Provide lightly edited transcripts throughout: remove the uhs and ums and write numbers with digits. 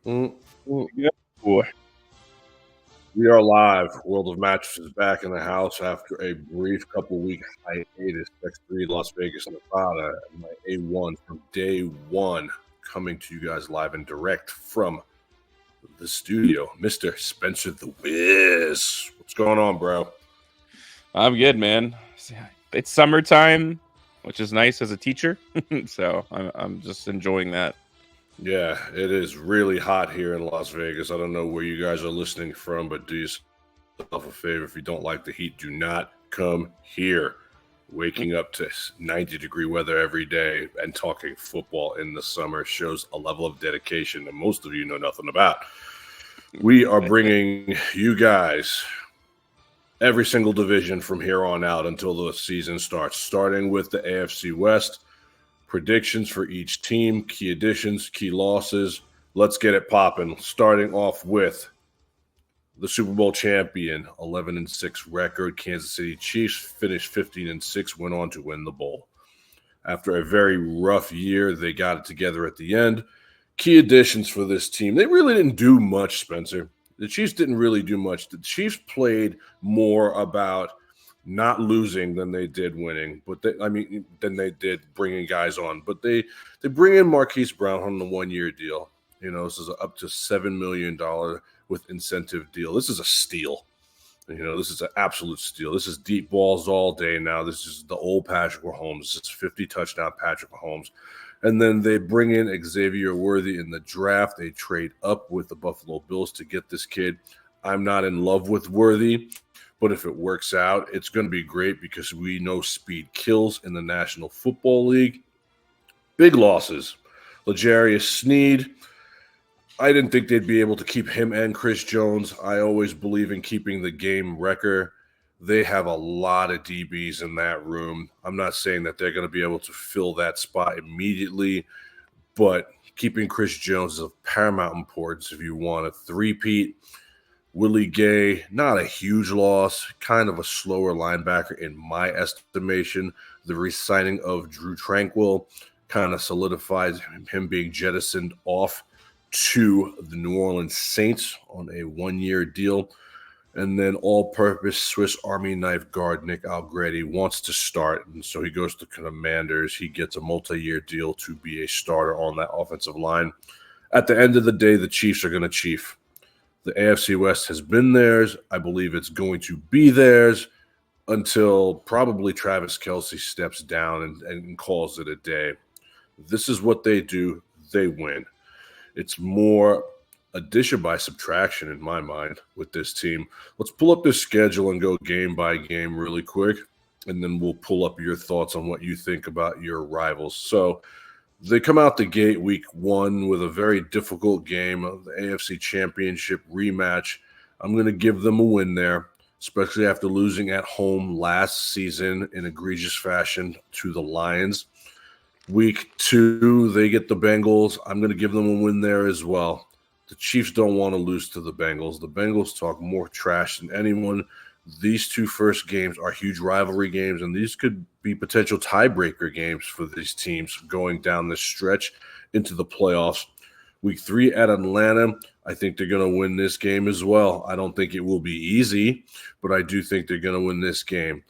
Mm, mm. Yeah, boy. We are live. World of Matches is back in the house after a brief couple-week hiatus. X3 Las Vegas, Nevada, and my A1 from day one coming to you guys live and direct from the studio. Mr. Spencer the Wiz. What's going on, bro? I'm good, man. It's summertime, which is nice as a teacher. So I'm just enjoying that. Yeah, it is really hot here in Las Vegas. I don't know where you guys are listening from, but do yourself a favor. If you don't like the heat, do not come here. Waking up to 90-degree weather every day and talking football in the summer shows a level of dedication that most of you know nothing about. We are bringing you guys every single division from here on out until the season starts, starting with the AFC West. Predictions for each team, key additions, key losses. Let's get it popping. Starting off with the Super Bowl champion, 11-6 record. Kansas City Chiefs finished 15-6, went on to win the bowl. After a very rough year, they got it together at the end. Key additions for this team. They really didn't do much, Spencer. The Chiefs didn't really do much. The Chiefs played more about not losing than they did winning, than they did bringing guys on. But they bring in Marquise Brown on the 1-year deal. You know, this is up to $7 million with incentive deal. This is a steal. You know, this is an absolute steal. This is deep balls all day now. This is the old Patrick Mahomes. It's 50 touchdown Patrick Mahomes. And then they bring in Xavier Worthy in the draft. They trade up with the Buffalo Bills to get this kid. I'm not in love with Worthy, but if it works out, it's going to be great because we know speed kills in the National Football League. Big losses. L'Jarius Sneed. I didn't think they'd be able to keep him and Chris Jones. I always believe in keeping the game wrecker. They have a lot of DBs in that room. I'm not saying that they're going to be able to fill that spot immediately, but keeping Chris Jones is of paramount importance if you want a three-peat. Willie Gay, not a huge loss, kind of a slower linebacker in my estimation. The re-signing of Drew Tranquill kind of solidifies him being jettisoned off to the New Orleans Saints on a 1-year deal. And then all-purpose Swiss Army knife guard Nick Algretti wants to start, and so he goes to Commanders. He gets a multi-year deal to be a starter on that offensive line. At the end of the day, the Chiefs are going to chief. The AFC West has been theirs. I believe it's going to be theirs until probably Travis Kelce steps down and calls it a day. This is what they do. They win. It's more addition by subtraction in my mind with this team. Let's pull up this schedule and go game by game really quick, and then we'll pull up your thoughts on what you think about your rivals. So they come out the gate week 1 with a very difficult game of the AFC Championship rematch. I'm going to give them a win there, especially after losing at home last season in egregious fashion to the Lions. Week 2, they get the Bengals. I'm going to give them a win there as well. The Chiefs don't want to lose to the Bengals. The Bengals talk more trash than anyone. These two first games are huge rivalry games, and these could be potential tiebreaker games for these teams going down this stretch into the playoffs. Week 3 at Atlanta, I think they're going to win this game as well. I don't think it will be easy, but I do think they're going to win this game.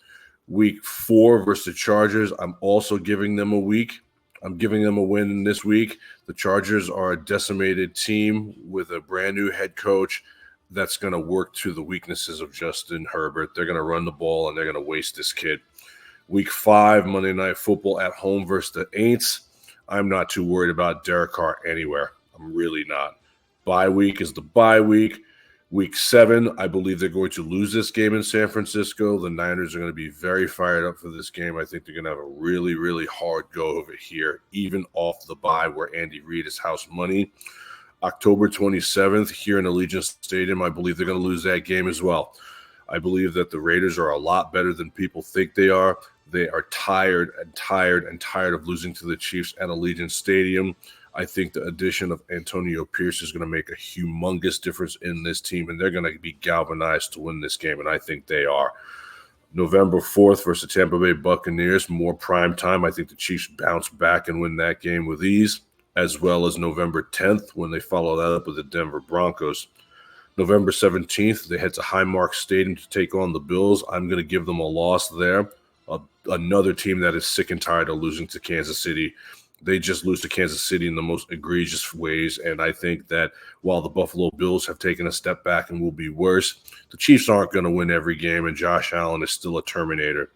Week 4 versus the Chargers, I'm also giving them a week. I'm giving them a win this week. The Chargers are a decimated team with a brand new head coach that's going to work to the weaknesses of Justin Herbert. They're going to run the ball, and they're going to waste this kid. Week 5, Monday Night Football at home versus the Aints. I'm not too worried about Derek Carr anywhere. I'm really not. Bye week is the bye week. Week 7, I believe they're going to lose this game in San Francisco. The Niners are going to be very fired up for this game. I think they're going to have a really, really hard go over here, even off the bye where Andy Reid is house money. October 27th here in Allegiant Stadium, I believe they're going to lose that game as well. I believe that the Raiders are a lot better than people think they are. They are tired of losing to the Chiefs at Allegiant Stadium. I think the addition of Antonio Pierce is going to make a humongous difference in this team, and they're going to be galvanized to win this game, and I think they are. November 4th versus the Tampa Bay Buccaneers, more prime time. I think the Chiefs bounce back and win that game with ease. as well as November 10th when they follow that up with the Denver Broncos. November 17th, they head to Highmark Stadium to take on the Bills. I'm going to give them a loss there. Another team that is sick and tired of losing to Kansas City. They just lose to Kansas City in the most egregious ways, and I think that while the Buffalo Bills have taken a step back and will be worse, the Chiefs aren't going to win every game, and Josh Allen is still a Terminator.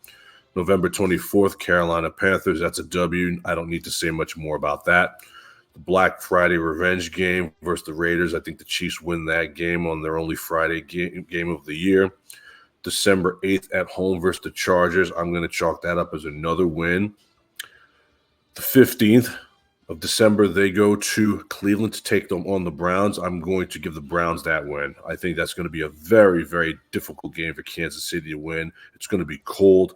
November 24th, Carolina Panthers, that's a W. I don't need to say much more about that. The Black Friday revenge game versus the Raiders, I think the Chiefs win that game on their only Friday game of the year. December 8th at home versus the Chargers, I'm going to chalk that up as another win. The 15th of December, they go to Cleveland to take them on the Browns. I'm going to give the Browns that win. I think that's going to be a very, very difficult game for Kansas City to win. It's going to be cold.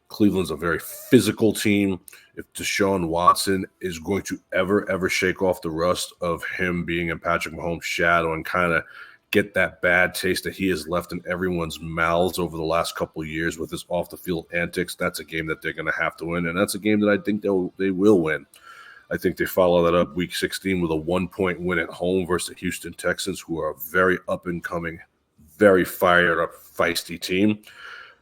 Cleveland's a very physical team. If Deshaun Watson is going to ever shake off the rust of him being in Patrick Mahomes' shadow and kind of get that bad taste that he has left in everyone's mouths over the last couple of years with his off-the-field antics, that's a game that they're going to have to win, and that's a game that I think they will win. I think they follow that up Week 16 with a 1-point win at home versus the Houston Texans, who are a very up-and-coming, very fired-up, feisty team.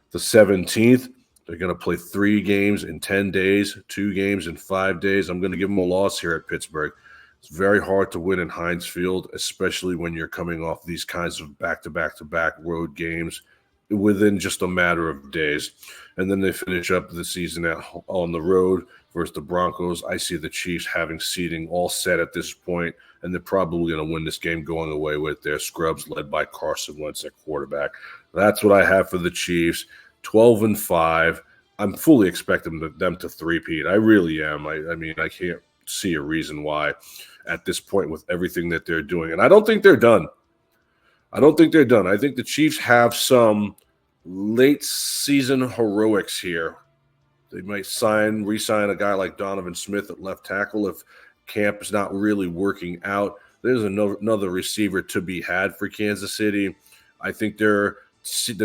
The 17th, they're going to play 3 games in 10 days, 2 games in 5 days. I'm going to give them a loss here at Pittsburgh. It's very hard to win in Heinz Field, especially when you're coming off these kinds of back-to-back road games within just a matter of days. And then they finish up the season on the road versus the Broncos. I see the Chiefs having seeding all set at this point, and they're probably going to win this game going away with their scrubs led by Carson Wentz at quarterback. That's what I have for the Chiefs. 12-5. I'm fully expecting them to three-peat. I really am. I mean, I can't see a reason why at this point with everything that they're doing. And I don't think they're done. I think the Chiefs have some late season heroics here. They might re-sign a guy like Donovan Smith at left tackle if camp is not really working out. There's another receiver to be had for Kansas City. I think the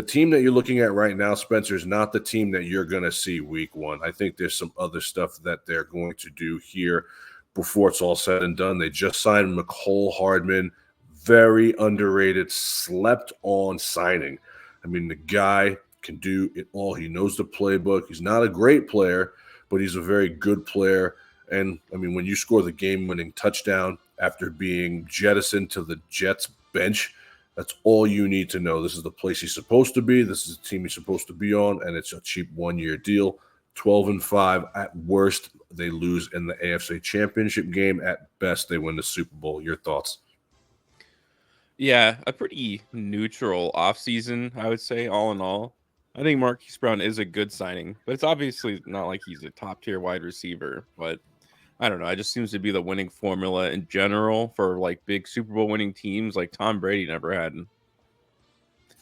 team that you're looking at right now, Spencer, is not the team that you're going to see week 1. I think there's some other stuff that they're going to do here before it's all said and done. They just signed McCole Hardman, very underrated, slept-on signing. I mean, the guy can do it all. He knows the playbook. He's not a great player, but he's a very good player. And, I mean, when you score the game-winning touchdown after being jettisoned to the Jets bench, that's all you need to know. This is the place he's supposed to be. This is the team he's supposed to be on, and it's a cheap 1-year deal. 12-5. At worst, they lose in the AFC Championship game. At best, they win the Super Bowl. Your thoughts? Yeah, a pretty neutral offseason, I would say, all in all. I think Marquise Brown is a good signing, but it's obviously not like he's a top-tier wide receiver. But I don't know. It just seems to be the winning formula in general for like big Super Bowl winning teams like Tom Brady never had.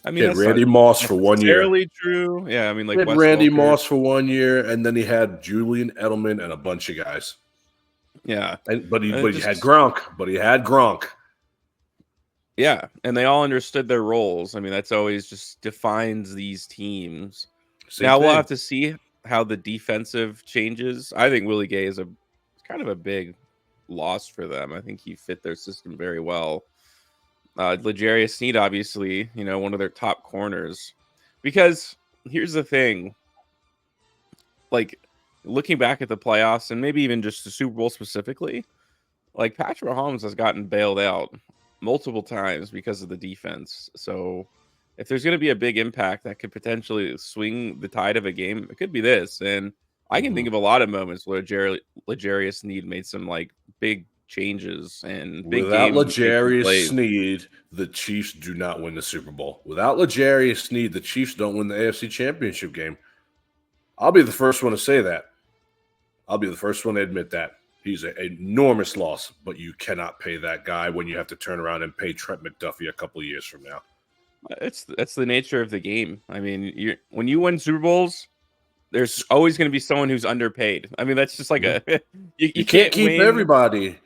I mean, that's Randy Moss for 1 year. Necessarily true. Yeah, I mean, like Randy Moss for 1 year, and then he had Julian Edelman and a bunch of guys. Yeah, but he had Gronk. Yeah, and they all understood their roles. I mean, that's always just defines these teams. We'll have to see how the defensive changes. I think Willie Gay is kind of a big loss for them. I think he fit their system very well. L'Jarius Sneed, obviously, one of their top corners. Because here's the thing. Like, looking back at the playoffs and maybe even just the Super Bowl specifically, like Patrick Mahomes has gotten bailed out multiple times because of the defense. So if there's going to be a big impact that could potentially swing the tide of a game, it could be this. And I can think of a lot of moments where L'Jarius Sneed made some like big changes and big without L'Jarius Sneed, the Chiefs do not win the Super Bowl. Without L'Jarius Sneed, the Chiefs don't win the AFC Championship game. I'll be the first one to say that. I'll be the first one to admit that. He's an enormous loss, but you cannot pay that guy when you have to turn around and pay Trent McDuffie a couple of years from now. That's the nature of the game. I mean, when you win Super Bowls, there's always going to be someone who's underpaid. I mean, that's just like you can't keep everybody.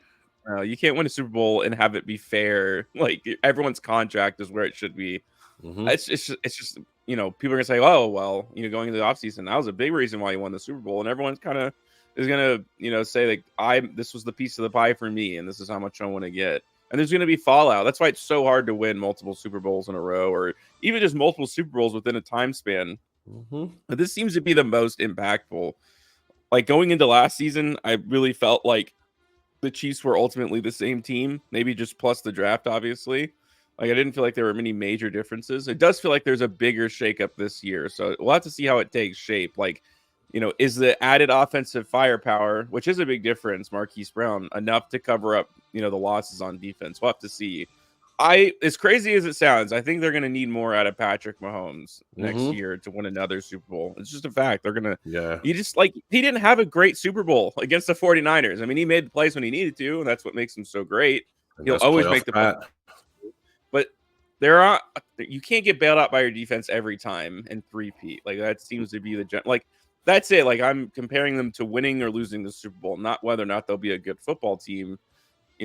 You can't win a Super Bowl and have it be fair. Like everyone's contract is where it should be. Mm-hmm. It's just people are gonna say, oh well, going into the offseason, that was a big reason why you won the Super Bowl, and everyone's kind of is gonna, say like this was the piece of the pie for me, and this is how much I want to get. And there's gonna be fallout. That's why it's so hard to win multiple Super Bowls in a row, or even just multiple Super Bowls within a time span. But this seems to be the most impactful. Like going into last season, I really felt like the Chiefs were ultimately the same team, maybe just plus the draft, obviously. Like I didn't feel like there were many major differences. It does feel like there's a bigger shakeup this year, so we'll have to see how it takes shape. Like, is the added offensive firepower, which is a big difference, Marquise Brown, enough to cover up, the losses on defense? We'll have to see. As crazy as it sounds, I think they're going to need more out of Patrick Mahomes next year to win another Super Bowl. It's just a fact. They're going to, he didn't have a great Super Bowl against the 49ers. I mean, he made the plays when he needed to, and that's what makes him so great. He'll always make the plays. But you can't get bailed out by your defense every time and three-peat. Like that seems to be that's it. Like I'm comparing them to winning or losing the Super Bowl, not whether or not they'll be a good football team.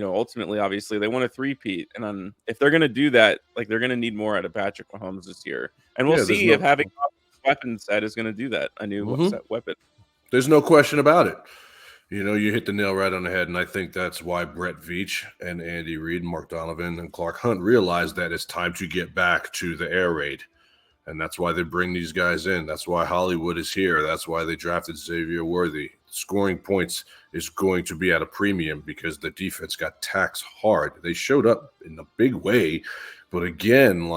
Ultimately, obviously, they want a three-peat. And if they're going to do that, like they're going to need more out of Patrick Mahomes this year. And we'll see if having a weapon set is going to do that, a new set weapon. There's no question about it. You hit the nail right on the head, and I think that's why Brett Veach and Andy Reid, Mark Donovan, and Clark Hunt realized that it's time to get back to the air raid. And that's why they bring these guys in. That's why Hollywood is here. That's why they drafted Xavier Worthy. Scoring points is going to be at a premium because the defense got taxed hard. They showed up in a big way. But again,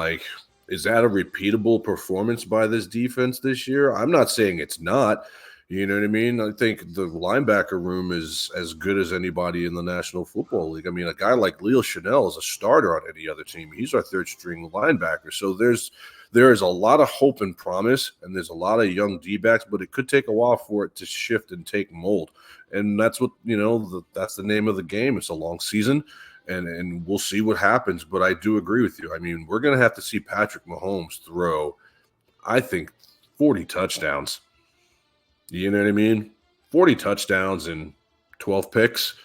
is that a repeatable performance by this defense this year? I'm not saying it's not. You know what I mean? I think the linebacker room is as good as anybody in the National Football League. I mean, a guy like Leo Chanel is a starter on any other team. He's our third-string linebacker. So there is a lot of hope and promise, and there's a lot of young D-backs, but it could take a while for it to shift and take mold. And that's what, that's the name of the game. It's a long season, and we'll see what happens. But I do agree with you. I mean, we're going to have to see Patrick Mahomes throw, I think, 40 touchdowns. You know what I mean? 40 touchdowns and 12 picks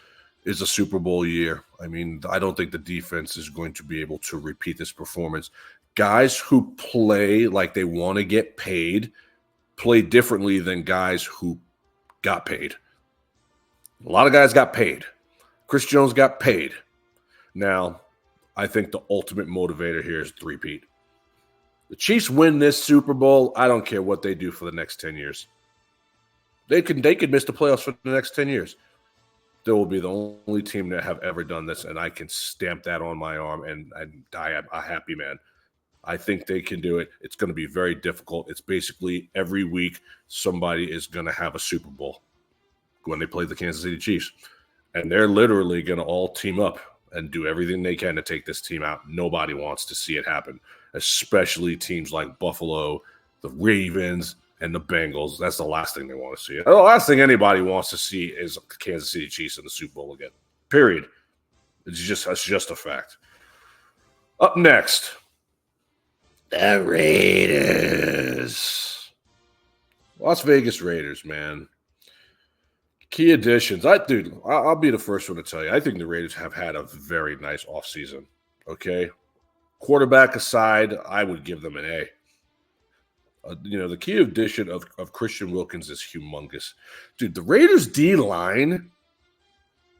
is a Super Bowl year. I mean, I don't think the defense is going to be able to repeat this performance. Guys who play like they want to get paid play differently than guys who got paid. A lot of guys got paid. Chris Jones got paid. Now, I think the ultimate motivator here is three-peat. The Chiefs win this Super Bowl, I don't care what they do for the next 10 years. They could miss the playoffs for the next 10 years. They will be the only team that have ever done this, and I can stamp that on my arm and die a happy man. I think they can do it. It's going to be very difficult. It's basically every week somebody is going to have a Super Bowl when they play the Kansas City Chiefs. And they're literally going to all team up and do everything they can to take this team out. Nobody wants to see it happen, especially teams like Buffalo, the Ravens, and the Bengals. That's the last thing they want to see. The last thing anybody wants to see is the Kansas City Chiefs in the Super Bowl again. Period. That's just a fact. Up next, the Raiders. Las Vegas Raiders, man. Key additions. I'll be the first one to tell you. I think the Raiders have had a very nice offseason. Okay? Quarterback aside, I would give them an A. The key addition of Christian Wilkins is humongous. Dude, the Raiders D-line,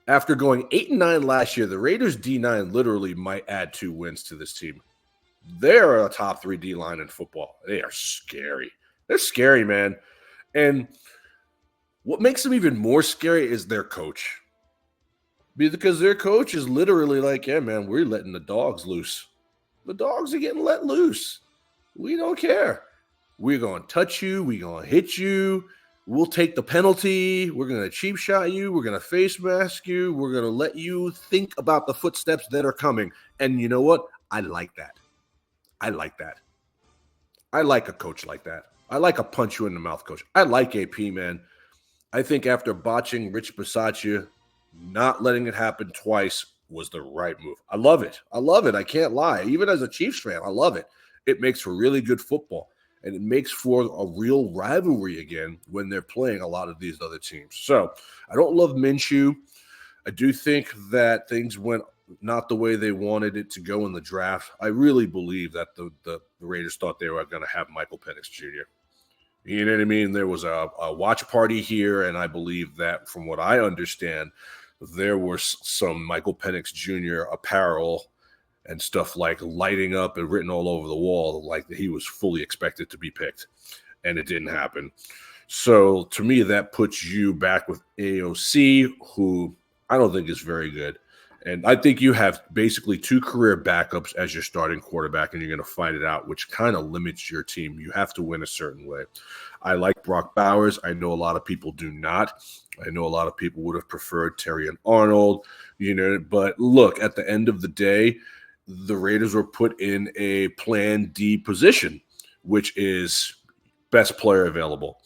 after going 8-9 last year, the Raiders D-9 literally might add 2 wins to this team. They're a top 3 D-line in football. They are scary. They're scary, man. And what makes them even more scary is their coach. Because their coach is literally like, yeah, man, we're letting the dogs loose. The dogs are getting let loose. We don't care. We're going to touch you. We're going to hit you. We'll take the penalty. We're going to cheap shot you. We're going to face mask you. We're going to let you think about the footsteps that are coming. And you know what? I like that. I like that. I like a coach like that. I like a punch you in the mouth coach. I like AP, man. I think after botching Rich Bisaccia, not letting it happen twice was the right move. I love it. I love it. I can't lie. Even as a Chiefs fan, I love it. It makes for really good football. And it makes for a real rivalry again when they're playing a lot of these other teams. So I don't love Minshew. I do think that things went not the way they wanted it to go in the draft. I really believe that the Raiders thought they were going to have Michael Penix Jr. You know what I mean? There was a watch party here, and I believe that, from what I understand, there was some Michael Penix Jr. apparel and stuff like lighting up and written all over the wall, like he was fully expected to be picked, and it didn't happen. So to me, that puts you back with AOC, who I don't think is very good. And I think you have basically 2 career backups as your starting quarterback, and you're going to fight it out, which kind of limits your team. You have to win a certain way. I like Brock Bowers. I know a lot of people do not. I know a lot of people would have preferred Terry and Arnold, but look, at the end of the day, the Raiders were put in a plan D position, which is best player available.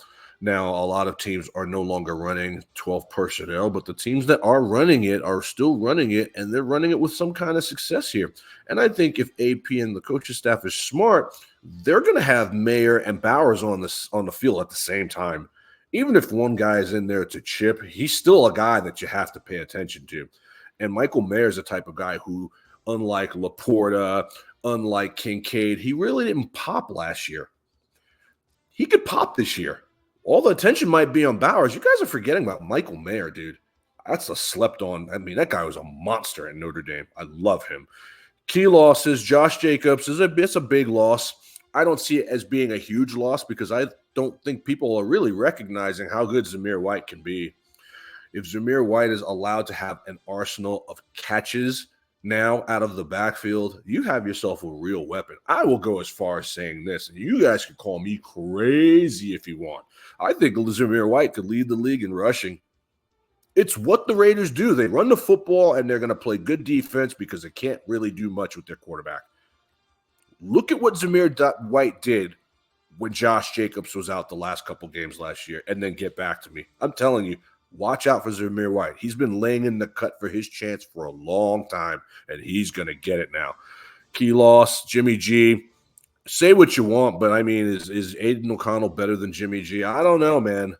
Now, a lot of teams are no longer running 12 personnel, but the teams that are running it are still running it, and they're running it with some kind of success here. And I think if AP and the coaching staff is smart, they're going to have Mayer and Bowers on the field at the same time. Even if one guy is in there to chip, he's still a guy that you have to pay attention to. And Michael Mayer is the type of guy who, unlike Laporta, unlike Kincaid, he really didn't pop last year. He could pop this year. All the attention might be on Bowers. You guys are forgetting about Michael Mayer, dude. That's a slept on. I mean, that guy was a monster at Notre Dame. I love him. Key losses, Josh Jacobs, it's a big loss. I don't see it as being a huge loss because I don't think people are really recognizing how good Zamir White can be. If Zamir White is allowed to have an arsenal of catches now out of the backfield, you have yourself a real weapon. I will go as far as saying this, and you guys can call me crazy if you want. I think Zamir White could lead the league in rushing. It's what the Raiders do. They run the football, and they're going to play good defense because they can't really do much with their quarterback. Look at what Zamir White did when Josh Jacobs was out the last couple games last year, and then get back to me. I'm telling you, watch out for Zamir White. He's been laying in the cut for his chance for a long time, and he's going to get it now. Key loss, Jimmy G. Say what you want, but I mean, is Aiden O'Connell better than Jimmy G? I don't know, man.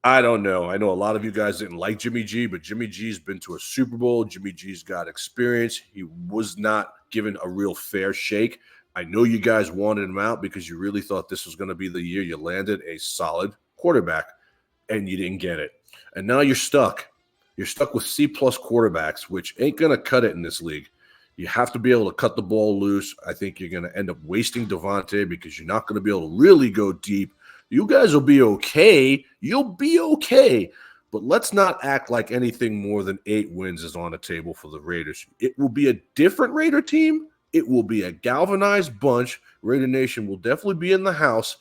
I don't know. I know a lot of you guys didn't like Jimmy G, but Jimmy G's been to a Super Bowl. Jimmy G's got experience. He was not given a real fair shake. I know you guys wanted him out because you really thought this was going to be the year you landed a solid quarterback, and you didn't get it. And now you're stuck. You're stuck with C-plus quarterbacks, which ain't going to cut it in this league. You have to be able to cut the ball loose. I think you're going to end up wasting Devontae because you're not going to be able to really go deep. You guys will be okay. You'll be okay. But let's not act like anything more than 8 wins is on the table for the Raiders. It will be a different Raider team. It will be a galvanized bunch. Raider Nation will definitely be in the house.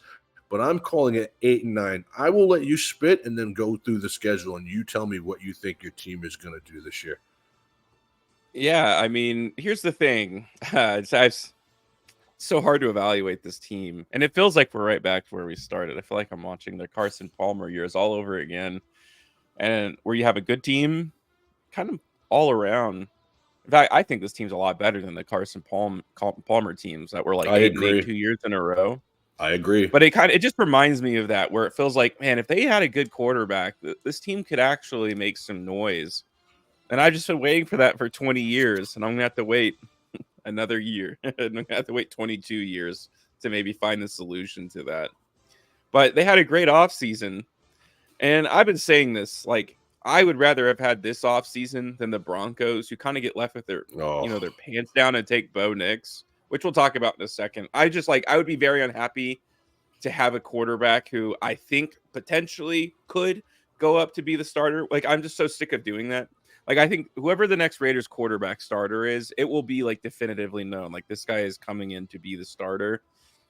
But I'm calling it 8-9. I will let you spit and then go through the schedule, and you tell me what you think your team is going to do this year. Yeah, I mean, here's the thing. It's so hard to evaluate this team, and it feels like we're right back to where we started. I feel like I'm watching the Carson Palmer years all over again, and where you have a good team kind of all around. In fact, I think this team's a lot better than the Carson Palmer teams that were like 8-8 2 years in a row. I agree. But it just reminds me of that, where it feels like, man, if they had a good quarterback, this team could actually make some noise. And I've just been waiting for that for 20 years, and I'm going to have to wait another year. I'm going to have to wait 22 years to maybe find the solution to that. But they had a great offseason. And I've been saying this, like, I would rather have had this offseason than the Broncos, who kind of get left with their pants down and take Bo Nix, which we'll talk about in a second. I would be very unhappy to have a quarterback who I think potentially could go up to be the starter. Like, I'm just so sick of doing that. Like, I think whoever the next Raiders quarterback starter is, it will be like definitively known. Like, this guy is coming in to be the starter.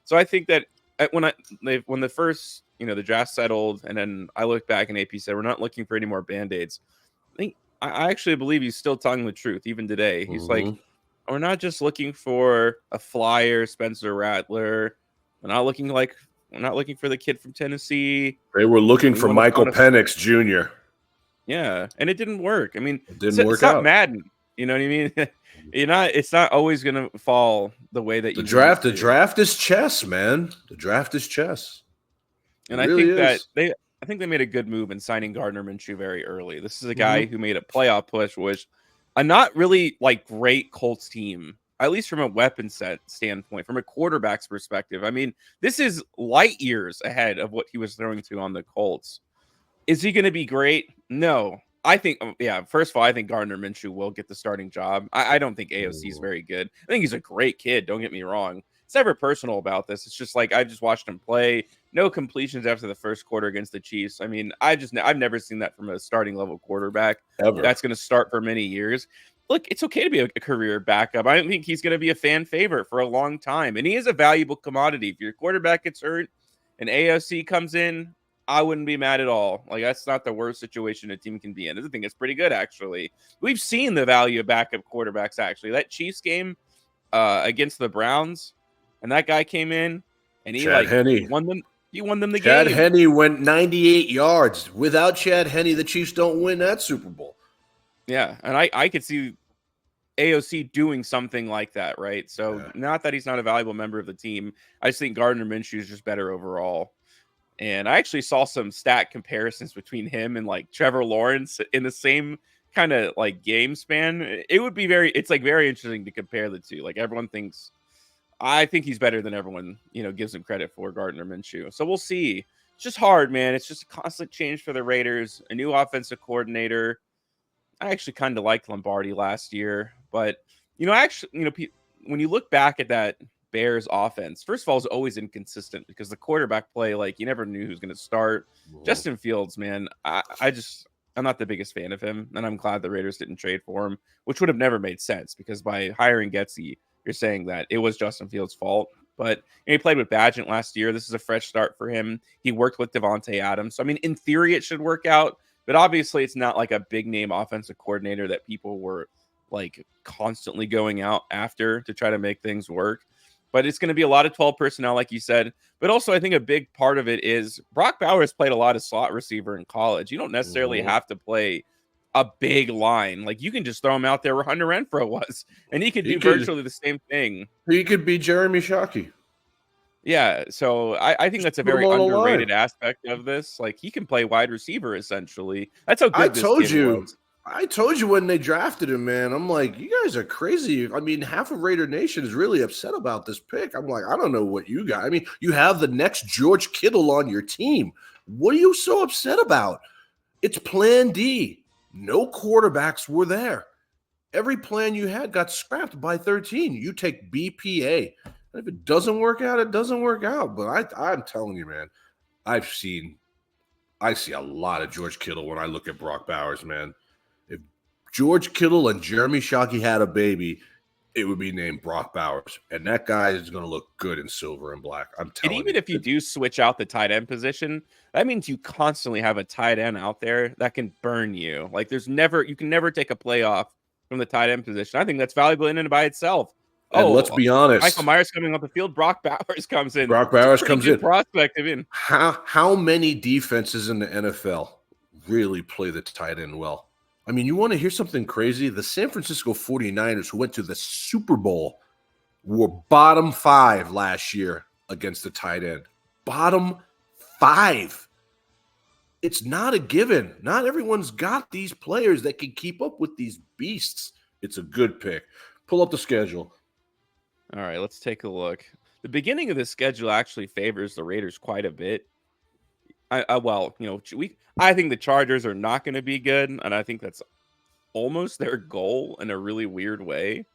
So I think that when the first, the draft settled, and then I looked back and AP said, we're not looking for any more Band-Aids. I actually believe he's still telling the truth even today. He's like, we're not just looking for a flyer, Spencer Rattler. We're not looking for the kid from Tennessee. They were looking for Michael Penix Jr. Yeah, and it didn't work. I mean, it's not Madden. You know what I mean? It's not always going to fall the way that you draft. The draft is chess, man. The draft is chess. And I think they made a good move in signing Gardner Minshew very early. This is a guy who made a playoff push, which a not really like great Colts team at least from a weapon set standpoint, from a quarterback's perspective. I mean, this is light years ahead of what he was throwing to on the Colts. Is he going to be great? No. I think, first of all, I think Gardner Minshew will get the starting job. I don't think AOC is very good. I think he's a great kid. Don't get me wrong. It's never personal about this. It's just like I just watched him play. No completions after the first quarter against the Chiefs. I mean, I've never seen that from a starting level quarterback. Ever. That's going to start for many years. Look, it's okay to be a career backup. I don't think he's going to be a fan favorite for a long time. And he is a valuable commodity. If your quarterback gets hurt and AOC comes in, I wouldn't be mad at all. Like, that's not the worst situation a team can be in. I think it's pretty good, actually. We've seen the value of backup quarterbacks, actually. That Chiefs game against the Browns, and that guy came in, and he won them. He won them the game. Chad Henne went 98 yards. Without Chad Henne, the Chiefs don't win that Super Bowl. Yeah, and I could see AOC doing something like that, right? So not that he's not a valuable member of the team. I just think Gardner Minshew is just better overall. And I actually saw some stat comparisons between him and like Trevor Lawrence in the same kind of like game span. It would be very interesting to compare the two. Like I think he's better than everyone, gives him credit for, Gardner Minshew. So we'll see. It's just hard, man. It's just a constant change for the Raiders, a new offensive coordinator. I actually kind of liked Lombardi last year, but when you look back at that Bears offense, first of all, is always inconsistent because the quarterback play, like, you never knew who's going to start. Whoa. Justin Fields, man, I'm not the biggest fan of him, and I'm glad the Raiders didn't trade for him, which would have never made sense because by hiring Getsy, you're saying that it was Justin Fields' fault. But he played with Badgett last year. This is a fresh start for him. He worked with Devontae Adams. So, I mean, in theory, it should work out, but obviously it's not like a big name offensive coordinator that people were like constantly going out after to try to make things work. But it's going to be a lot of 12 personnel, like you said. But also, I think a big part of it is Brock Bowers played a lot of slot receiver in college. You don't necessarily have to play a big line. Like, you can just throw him out there where Hunter Renfrow was, and he could do virtually the same thing. He could be Jeremy Shockey. Yeah, so I think that's a very underrated aspect of this. Like, he can play wide receiver, essentially. That's how good this kid was. I told you when they drafted him, man. I'm like, you guys are crazy. I mean, half of Raider Nation is really upset about this pick. I'm like, I don't know what you got. I mean, you have the next George Kittle on your team. What are you so upset about? It's plan D. No quarterbacks were there. Every plan you had got scrapped by 13. You take BPA. If it doesn't work out, it doesn't work out. But I'm telling you, man, I see a lot of George Kittle when I look at Brock Bowers, man. If George Kittle and Jeremy Shockey had a baby, it would be named Brock Bowers. And that guy is going to look good in silver and black. I'm telling you. And even if you do switch out the tight end position, that means you constantly have a tight end out there that can burn you. Like, you can never take a play off from the tight end position. I think that's valuable in and by itself. And let's be honest. Michael Myers coming off the field. Brock Bowers comes in. Brock Bowers comes in. Prospect of in. How many defenses in the NFL really play the tight end well? I mean, you want to hear something crazy? The San Francisco 49ers, who went to the Super Bowl, were bottom 5 last year against the tight end. Bottom 5. It's not a given. Not everyone's got these players that can keep up with these beasts. It's a good pick. Pull up the schedule. All right, let's take a look. The beginning of the schedule actually favors the Raiders quite a bit. I think the Chargers are not going to be good, and I think that's almost their goal in a really weird way.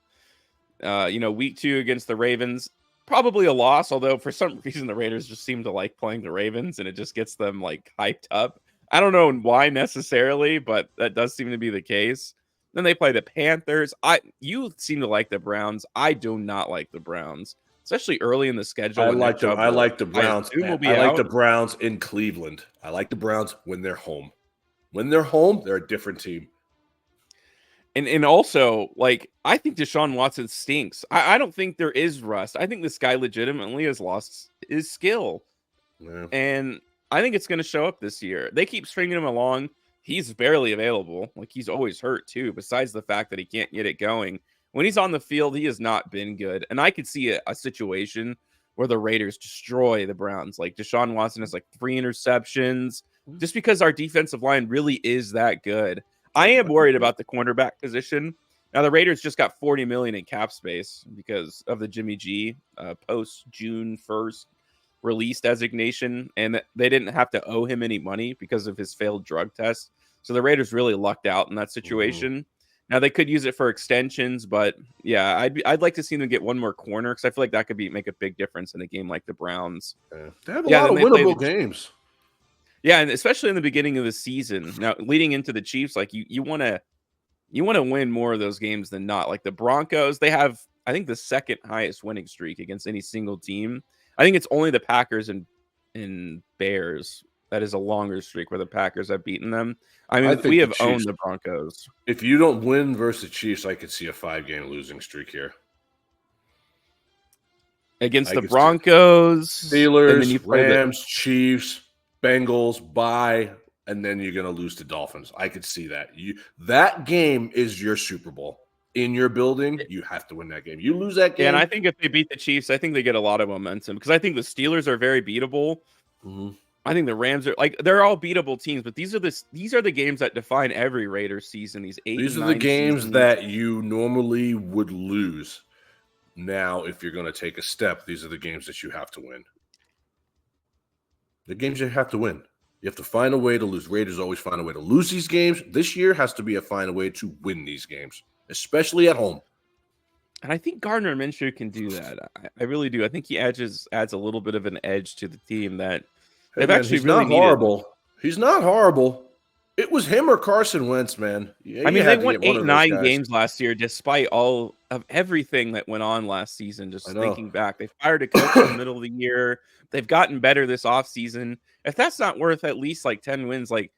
Week 2 against the Ravens, probably a loss, although for some reason the Raiders just seem to like playing the Ravens, and it just gets them like hyped up. I don't know why necessarily, but that does seem to be the case. Then they play the Panthers. You seem to like the Browns. I do not like the Browns, especially early in the schedule. I like the Browns. I like the Browns in Cleveland. I like the Browns when they're home. When they're home, they're a different team. And also, like, I think Deshaun Watson stinks. I don't think there is rust. I think this guy legitimately has lost his skill. Yeah. And I think it's going to show up this year. They keep stringing him along. He's barely available. Like, he's always hurt, too, besides the fact that he can't get it going. When he's on the field, he has not been good. And I could see a situation where the Raiders destroy the Browns. Like, Deshaun Watson has, like, 3 interceptions just because our defensive line really is that good. I am worried about the cornerback position. Now the Raiders just got $40 million in cap space because of the Jimmy G post June 1st release designation, and they didn't have to owe him any money because of his failed drug test. So the Raiders really lucked out in that situation. Now they could use it for extensions, but yeah, I'd like to see them get one more corner because I feel like that could make a big difference in a game like the Browns. Yeah. They have a lot of winnable games. Yeah, and especially in the beginning of the season. Now leading into the Chiefs, like you want to win more of those games than not. Like the Broncos, they have, I think, the second highest winning streak against any single team. I think it's only the Packers and Bears that is a longer streak where the Packers have beaten them. I mean, we have owned the Broncos. If you don't win versus the Chiefs, I could see a 5-game losing streak here. Against the Broncos, Steelers, Rams, Chiefs, Bengals, bye, and then you're going to lose to Dolphins. I could see that. That game is your Super Bowl. In your building, you have to win that game. You lose that game. Yeah, and I think if they beat the Chiefs, I think they get a lot of momentum because I think the Steelers are very beatable. I think the Rams are they're all beatable teams, but these are the games that define every Raiders season. These are the games that you normally would lose. Now, if you're going to take a step, these are the games that you have to win. The games you have to win. You have to find a way to lose. Raiders always find a way to lose these games. This year has to find a way to win these games, especially at home. And I think Gardner Minshew can do that. I really do. I think he adds a little bit of an edge to the team that they've actually really needed. Horrible. He's not horrible. It was him or Carson Wentz, man. I mean, they won 8-9 games last year, despite all of everything that went on last season. Just thinking back, they fired a coach in the middle of the year. They've gotten better this offseason. If that's not worth at least like 10 wins, like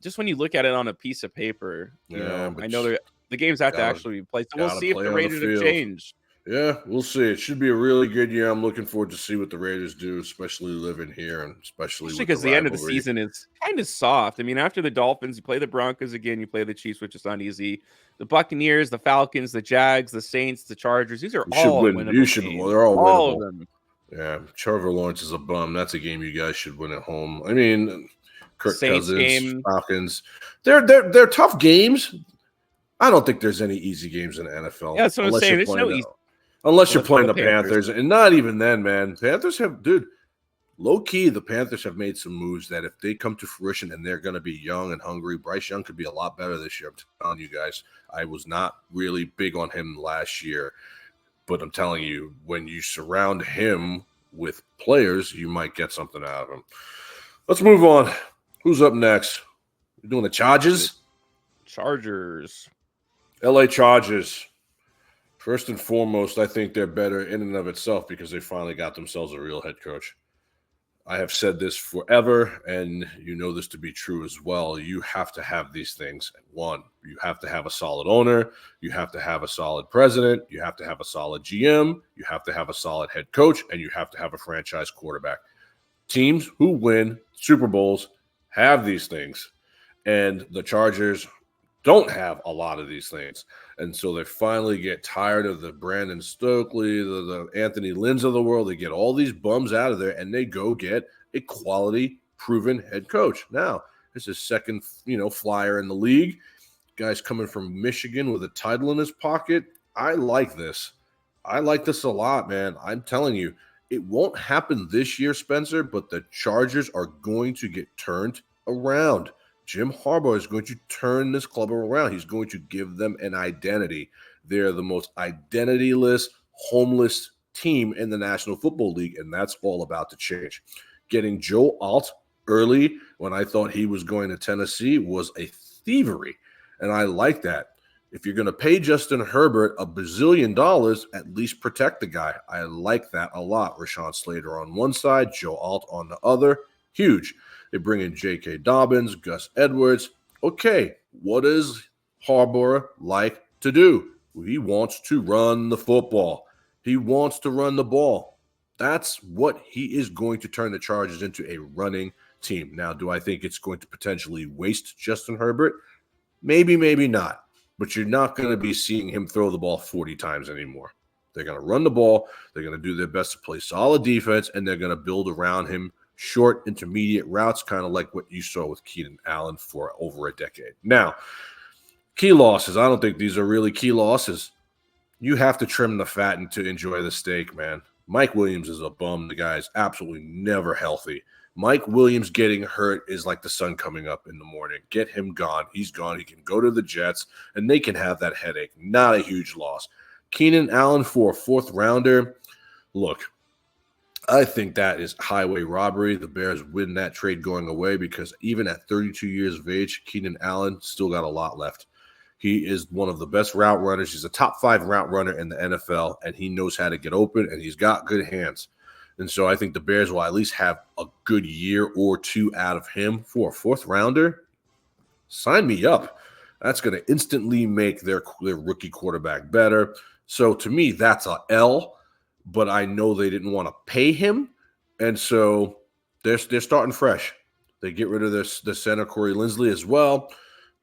just when you look at it on a piece of paper, you know, I know the games have to actually be played. So we'll see if the Raiders have changed. Yeah, we'll see. It should be a really good year. I'm looking forward to see what the Raiders do, especially living here and especially because the end of the season is kind of soft. I mean, after the Dolphins, you play the Broncos again, you play the Chiefs, which is not easy. The Buccaneers, the Falcons, the Jags, the Saints, the Chargers. These are all winnable games. They're all winnable. All of them. Yeah, Trevor Lawrence is a bum. That's a game you guys should win at home. I mean, Kirk Saints Cousins, game. Falcons. They're tough games. I don't think there's any easy games in the NFL. Yeah, that's what I'm saying. There's no easy. Unless you're playing the Panthers. And not even then, man. Panthers have, low-key, the Panthers have made some moves that if they come to fruition and they're going to be young and hungry, Bryce Young could be a lot better this year. I'm telling you guys, I was not really big on him last year. But I'm telling you, when you surround him with players, you might get something out of him. Let's move on. Who's up next? We're doing the Chargers? Chargers. LA Chargers. First and foremost, I think they're better in and of itself because they finally got themselves a real head coach. I have said this forever, and you know this to be true as well. You have to have these things. One, you have to have a solid owner. You have to have a solid president. You have to have a solid GM. You have to have a solid head coach, and you have to have a franchise quarterback. Teams who win Super Bowls have these things, and the Chargers don't have a lot of these things. And so they finally get tired of the Brandon Stokely, the Anthony Lynn's of the world. They get all these bums out of there, and they go get a quality, proven head coach. Now, this is second, flyer in the league. Guy's coming from Michigan with a title in his pocket. I like this. I like this a lot, man. I'm telling you, it won't happen this year, Spencer, but the Chargers are going to get turned around. Jim Harbaugh is going to turn this club around. He's going to give them an identity. They're the most identityless, homeless team in the National Football League, and that's all about to change. Getting Joe Alt early when I thought he was going to Tennessee was a thievery, and I like that. If you're going to pay Justin Herbert $1 bazillion, at least protect the guy. I like that a lot. Rashawn Slater on one side, Joe Alt on the other. Huge. They bring in J.K. Dobbins, Gus Edwards. Okay, what does Harbaugh like to do? He wants to run the football. He wants to run the ball. That's what he is going to turn the Chargers into, a running team. Now, do I think it's going to potentially waste Justin Herbert? Maybe, maybe not. But you're not going to be seeing him throw the ball 40 times anymore. They're going to run the ball. They're going to do their best to play solid defense, and they're going to build around him short, intermediate routes, kind of like what you saw with Keenan Allen for over a decade. Now, Key losses. I don't think these are really key losses. You have to trim the fat and to enjoy the steak, man. Mike Williams is a bum. The guy is absolutely never healthy. Mike Williams getting hurt is like the sun coming up in the morning. Get him gone. He's gone. He can go to the Jets, and they can have that headache. Not a huge loss. Keenan Allen for a fourth rounder. Look, I think that is highway robbery. The Bears win that trade going away because even at 32 years of age, Keenan Allen still got a lot left. He is one of the best route runners. He's a top 5 route runner in the NFL, and he knows how to get open, and he's got good hands. And so I think the Bears will at least have a good year or two out of him for a fourth rounder. Sign me up. That's going to instantly make their rookie quarterback better. So to me, that's a L, but I know they didn't want to pay him, and so they're starting fresh. They get rid of the center, Corey Linsley, as well.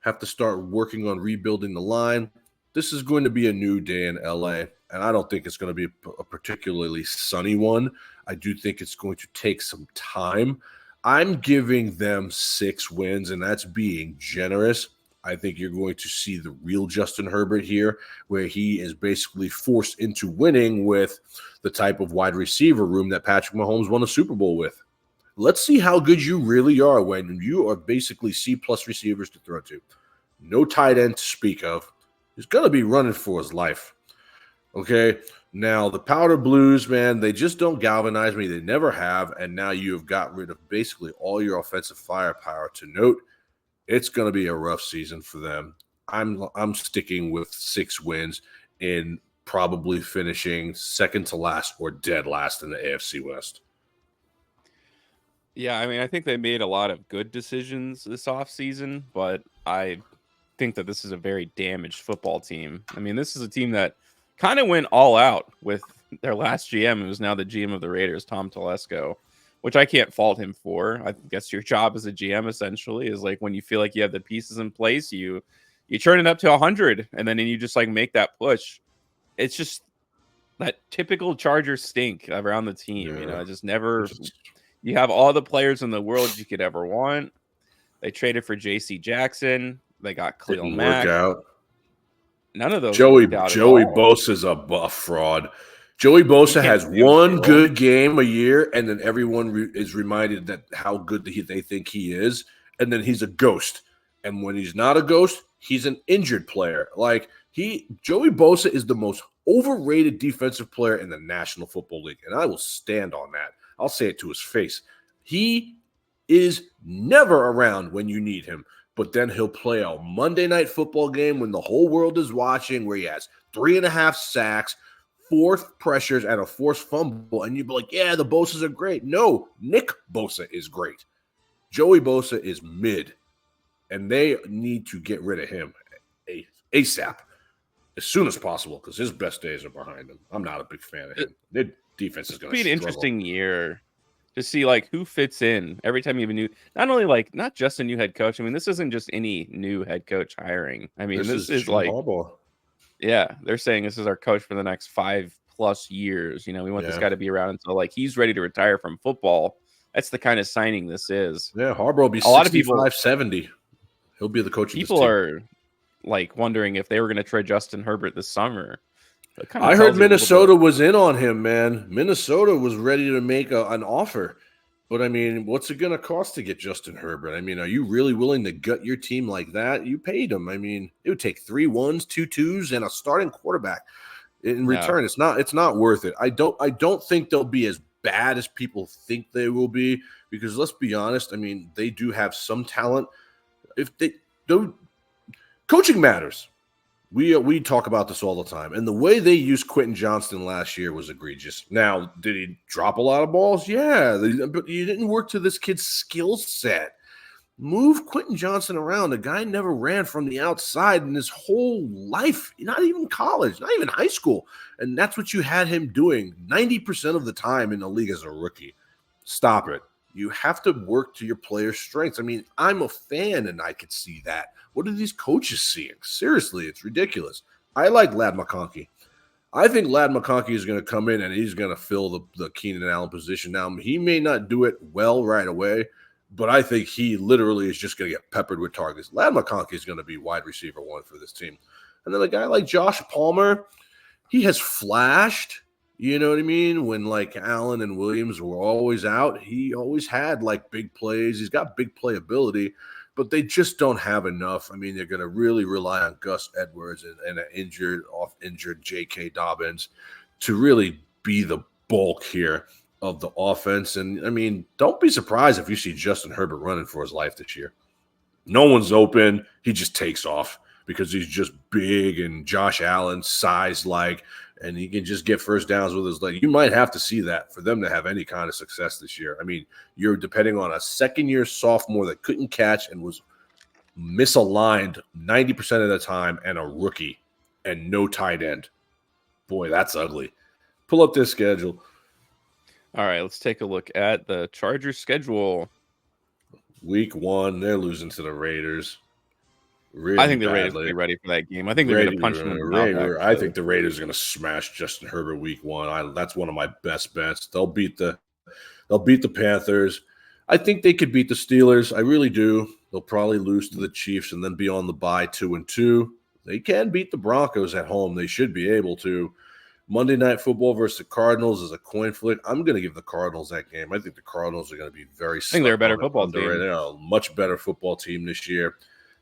Have to start working on rebuilding the line. This is going to be a new day in LA, and I don't think it's going to be a particularly sunny one. I do think it's going to take some time. I'm giving them 6 wins, and that's being generous. I think you're going to see the real Justin Herbert here, where he is basically forced into winning with the type of wide receiver room that Patrick Mahomes won a Super Bowl with. Let's see how good you really are when you are basically C-plus receivers to throw to. No tight end to speak of. He's going to be running for his life. Okay? Now, the Powder Blues, man, they just don't galvanize me. They never have, and now you have got rid of basically all your offensive firepower. To note, it's going to be a rough season for them. I'm sticking with 6 wins in probably finishing second to last or dead last in the AFC West. Yeah, I mean, I think they made a lot of good decisions this offseason, but I think that this is a very damaged football team. I mean, this is a team that kind of went all out with their last GM, who's now the GM of the Raiders, Tom Telesco, which I can't fault him for. I guess your job as a GM essentially is like when you feel like you have the pieces in place, you turn it up to 100, and then you just like make that push. It's just that typical Charger stink around the team. Yeah. Just never. You have all the players in the world you could ever want. They traded for J.C. Jackson. They got Khalil Mack. Work out. None of those Joey worked out at all. Bosa's a buff fraud. Joey Bosa has one good game a year, and then everyone is reminded that how good they think he is, and then he's a ghost. And when he's not a ghost, he's an injured player. Joey Bosa is the most overrated defensive player in the National Football League, and I will stand on that. I'll say it to his face. He is never around when you need him, but then he'll play a Monday Night Football game when the whole world is watching, where he has 3.5 sacks, 4 pressures, and a forced fumble, and you'd be like, yeah, the Bosas are great. No, Nick Bosa is great. Joey Bosa is mid, and they need to get rid of him ASAP as soon as possible because his best days are behind him. I'm not a big fan of him. Their defense is going to be an interesting year to see like who fits in every time you have a new, not just a new head coach. I mean, this isn't just any new head coach hiring. I mean, this is like Harbaugh. Yeah, they're saying this is our coach for the next 5+ years. We want this guy to be around until like he's ready to retire from football. That's the kind of signing this is. Yeah, Harbaugh will be 65, 70. He'll be the coach of this team. People are like wondering if they were going to trade Justin Herbert this summer. I heard Minnesota was in on him, man. Minnesota was ready to make an offer. But, I mean, what's it going to cost to get Justin Herbert? I mean, are you really willing to gut your team like that? You paid him. I mean, it would take 3 1s, 2 2s, and a starting quarterback. In return, it's not worth it. I don't think they'll be as bad as people think they will be because, let's be honest, I mean, they do have some talent. If they don't, coaching matters. We talk about this all the time. And the way they used Quentin Johnston last year was egregious. Now, did he drop a lot of balls? Yeah, but you didn't work to this kid's skill set. Move Quentin Johnston around. The guy never ran from the outside in his whole life, not even college, not even high school. And that's what you had him doing 90% of the time in the league as a rookie. Stop it. You have to work to your players' strengths. I mean, I'm a fan, and I could see that. What are these coaches seeing? Seriously, it's ridiculous. I like Ladd McConkey. I think Ladd McConkey is going to come in, and he's going to fill the Keenan Allen position. Now, he may not do it well right away, but I think he literally is just going to get peppered with targets. Ladd McConkey is going to be wide receiver 1 for this team. And then a guy like Josh Palmer, he has flashed, you know what I mean? When like Allen and Williams were always out, he always had like big plays. He's got big playability, but they just don't have enough. I mean, they're going to really rely on Gus Edwards and an injured J.K. Dobbins to really be the bulk here of the offense. And I mean, don't be surprised if you see Justin Herbert running for his life this year. No one's open. He just takes off because he's just big and Josh Allen size like, and he can just get first downs with his leg. You might have to see that for them to have any kind of success this year. I mean, you're depending on a second-year sophomore that couldn't catch and was misaligned 90% of the time and a rookie and no tight end. Boy, that's ugly. Pull up this schedule. All right, let's take a look at the Chargers schedule. Week 1, they're losing to the Raiders. Really I think the badly. Raiders will be ready for that game. I think they're going to punch them. I think the Raiders are going to smash Justin Herbert week 1. That's one of my best bets. They'll beat the Panthers. I think they could beat the Steelers. I really do. They'll probably lose to the Chiefs and then be on the bye 2-2. They can beat the Broncos at home. They should be able to. Monday Night Football versus the Cardinals is a coin flip. I'm going to give the Cardinals that game. I think the Cardinals are going to be very. I think they're a better football team. They're a much better football team this year.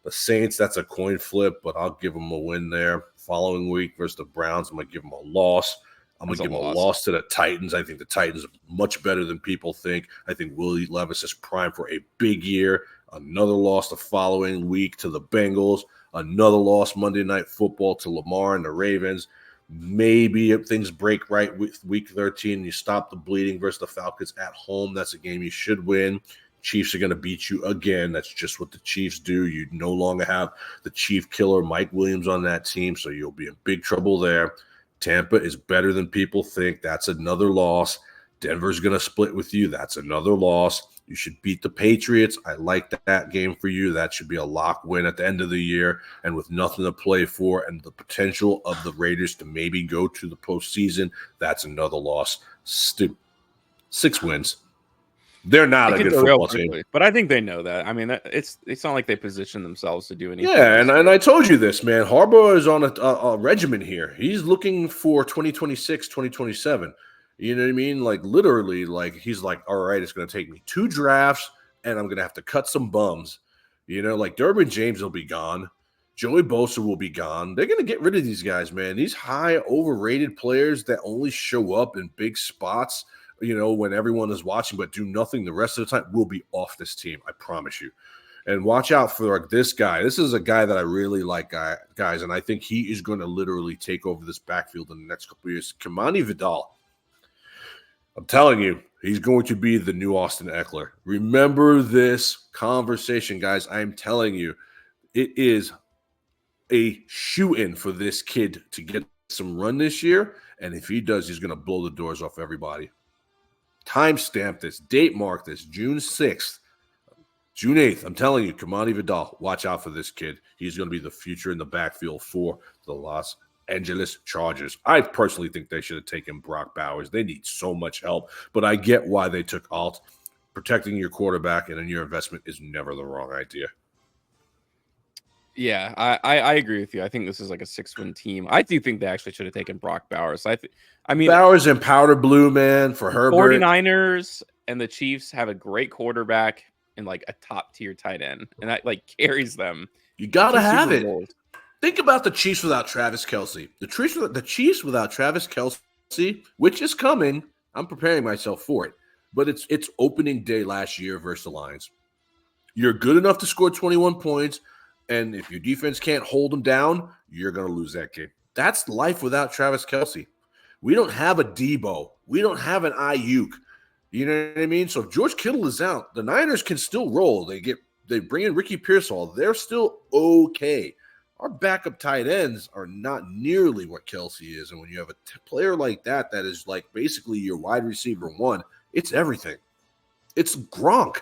The Saints, that's a coin flip, but I'll give them a win there. Following week versus the Browns, I'm going to give them a loss. I'm going to give them a loss to the Titans. I think the Titans are much better than people think. I think Willie Levis is primed for a big year. Another loss the following week to the Bengals. Another loss Monday Night Football to Lamar and the Ravens. Maybe if things break right with week 13, you stop the bleeding versus the Falcons at home. That's a game you should win. Chiefs are going to beat you again. That's just what the Chiefs do. You no longer have the Chief killer, Mike Williams, on that team, so you'll be in big trouble there. Tampa is better than people think. That's another loss. Denver's going to split with you. That's another loss. You should beat the Patriots. I like that game for you. That should be a lock win at the end of the year. And with nothing to play for and the potential of the Raiders to maybe go to the postseason, that's another loss. 6 wins. They're not a good football team. But I think they know that. I mean, it's not like they position themselves to do anything. Yeah, and I told you this, man. Harbaugh is on a regimen here. He's looking for 2026, 2027. You know what I mean? Like, literally, like, he's like, all right, it's going to take me 2 drafts, and I'm going to have to cut some bums. You know, like, Derwin James will be gone. Joey Bosa will be gone. They're going to get rid of these guys, man. These high, overrated players that only show up in big spots, you know, when everyone is watching, but do nothing the rest of the time, will be off this team. I promise you. And watch out for this guy. This is a guy that I really like, guys, and I think he is going to literally take over this backfield in the next couple of years. Kimani Vidal. I'm telling you, he's going to be the new Austin Eckler. Remember this conversation, guys. I'm telling you, it is a shoe-in for this kid to get some run this year, and if he does, he's going to blow the doors off everybody. Timestamp this, date mark this, June 6th, June 8th. I'm telling you, Kimani Vidal, watch out for this kid. He's going to be the future in the backfield for the Los Angeles Chargers. I personally think they should have taken Brock Bowers. They need so much help, but I get why they took Alt. Protecting your quarterback and in your investment is never the wrong idea. Yeah, I agree with you. I think this is like a 6-win team. I do think they actually should have taken Brock Bowers. I mean, Bowers and powder blue, man, for Herbert. 49ers and the Chiefs have a great quarterback and like a top tier tight end, and that like carries them. You gotta have it. Think about the Chiefs without Travis Kelce. The Chiefs without Travis Kelce, which is coming. I'm preparing myself for it. But it's opening day last year versus the Lions. You're good enough to score 21 points, and if your defense can't hold them down, you're going to lose that game. That's life without Travis Kelce. We don't have a Debo. We don't have an Ayuk. You know what I mean? So if George Kittle is out, the Niners can still roll. They bring in Ricky Pearsall. They're still okay. Our backup tight ends are not nearly what Kelce is. And when you have a player like that is like basically your wide receiver 1, it's everything. It's Gronk.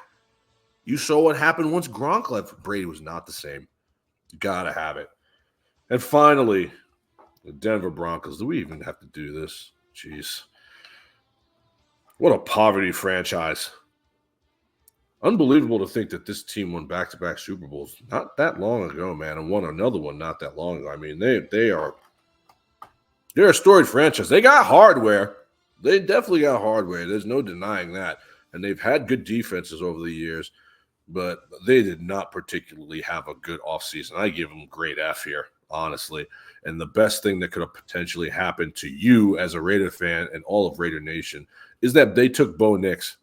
You saw what happened once Gronk left. Brady was not the same. You got to have it. And finally, the Denver Broncos. Do we even have to do this? Jeez. What a poverty franchise. Unbelievable to think that this team won back-to-back Super Bowls not that long ago, man, and won another one not that long ago. I mean, they're a storied franchise. They got hardware. They definitely got hardware. There's no denying that. And they've had good defenses over the years, but they did not particularly have a good offseason. I give them great F here, honestly. And the best thing that could have potentially happened to you as a Raider fan and all of Raider Nation is that they took Bo Nix.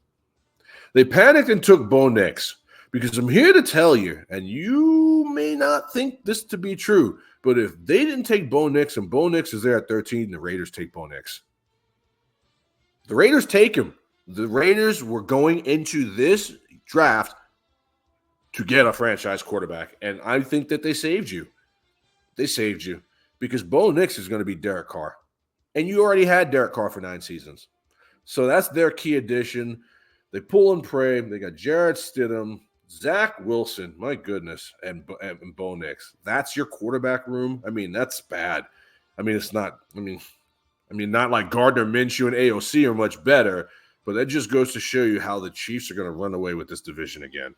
They panicked and took Bo Nix, because I'm here to tell you, and you may not think this to be true, but if they didn't take Bo Nix and Bo Nix is there at 13, the Raiders take Bo Nix. The Raiders take him. The Raiders were going into this draft to get a franchise quarterback, and I think that they saved you. They saved you because Bo Nix is going to be Derek Carr, and you already had Derek Carr for 9 seasons. So that's their key addition. They pull and pray. They got Jarrett Stidham, Zach Wilson, my goodness, and Bo Nix. That's your quarterback room? I mean, that's bad. I mean, it's not – I mean, not like Gardner Minshew and AOC are much better, but that just goes to show you how the Chiefs are going to run away with this division again,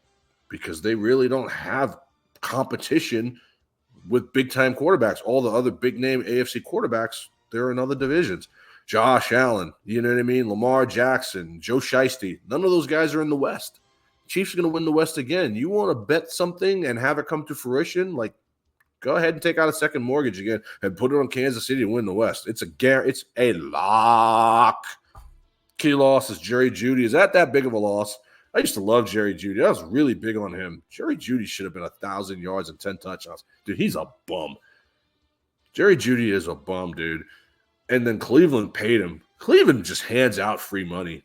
because they really don't have competition with big-time quarterbacks. All the other big-name AFC quarterbacks, they're in other divisions. Josh Allen, you know what I mean? Lamar Jackson, Joe Shiesty. None of those guys are in the West. Chiefs are going to win the West again. You want to bet something and have it come to fruition? Like, go ahead and take out a second mortgage again and put it on Kansas City to win the West. It's a lock. Key loss is Jerry Jeudy. Is that big of a loss? I used to love Jerry Jeudy. I was really big on him. Jerry Jeudy should have been 1,000 yards and 10 touchdowns. Dude, he's a bum. Jerry Jeudy is a bum, dude. And then Cleveland paid him. Cleveland just hands out free money.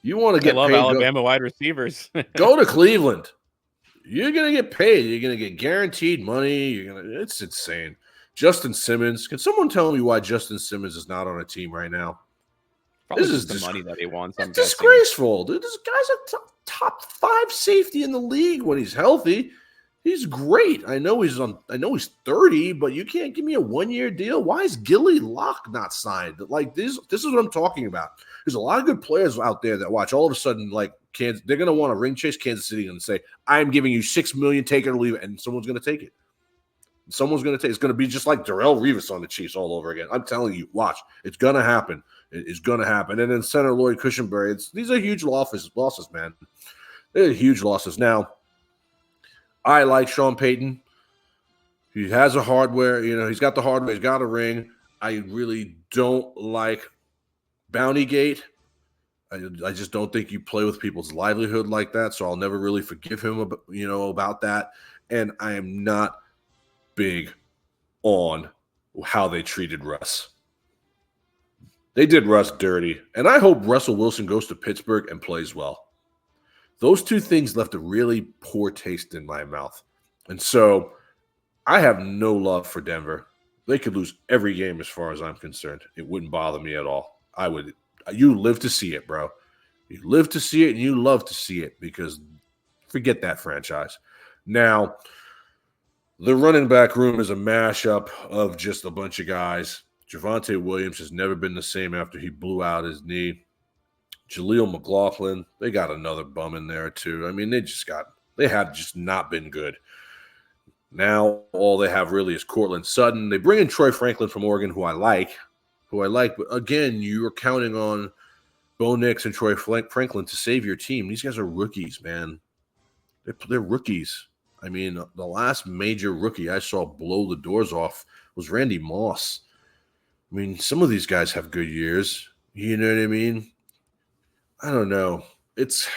You want to get paid? I love Alabama wide receivers. Go to Cleveland. You're going to get paid. You're going to get guaranteed money. It's insane. Justin Simmons. Can someone tell me why Justin Simmons is not on a team right now? Probably this is the money that he wants. It's disgraceful. Dude, this guy's a top 5 safety in the league when he's healthy. He's great. I know he's 30, but you can't give me a 1-year deal. Why is Gilly Locke not signed? Like this is what I'm talking about. There's a lot of good players out there that watch. All of a sudden, like Kansas, they're gonna want to ring chase Kansas City and say, "I'm giving you $6 million, take it or leave it," and someone's gonna take it. Someone's gonna take. It's gonna be just like Darrelle Revis on the Chiefs all over again. I'm telling you, watch. It's gonna happen. It's gonna happen. And then center Lloyd Cushenberry. These are huge losses, man. They're huge losses. Now, I like Sean Payton. He has a hardware. He's got the hardware. He's got a ring. I really don't like Bountygate. I just don't think you play with people's livelihood like that, so I'll never really forgive him about that. And I am not big on how they treated Russ. They did Russ dirty, and I hope Russell Wilson goes to Pittsburgh and plays well. Those two things left a really poor taste in my mouth. And so I have no love for Denver. They could lose every game as far as I'm concerned. It wouldn't bother me at all. You live to see it, bro. You live to see it, and you love to see it, because forget that franchise. Now, the running back room is a mashup of just a bunch of guys. Javonte Williams has never been the same after he blew out his knee. Jaleel McLaughlin, they got another bum in there too. I mean, they have just not been good. Now all they have really is Cortland Sutton. They bring in Troy Franklin from Oregon, who I like. But again, you are counting on Bo Nix and Troy Franklin to save your team. These guys are rookies, man. They're rookies. I mean, the last major rookie I saw blow the doors off was Randy Moss. I mean, some of these guys have good years. You know what I mean? I don't know. It's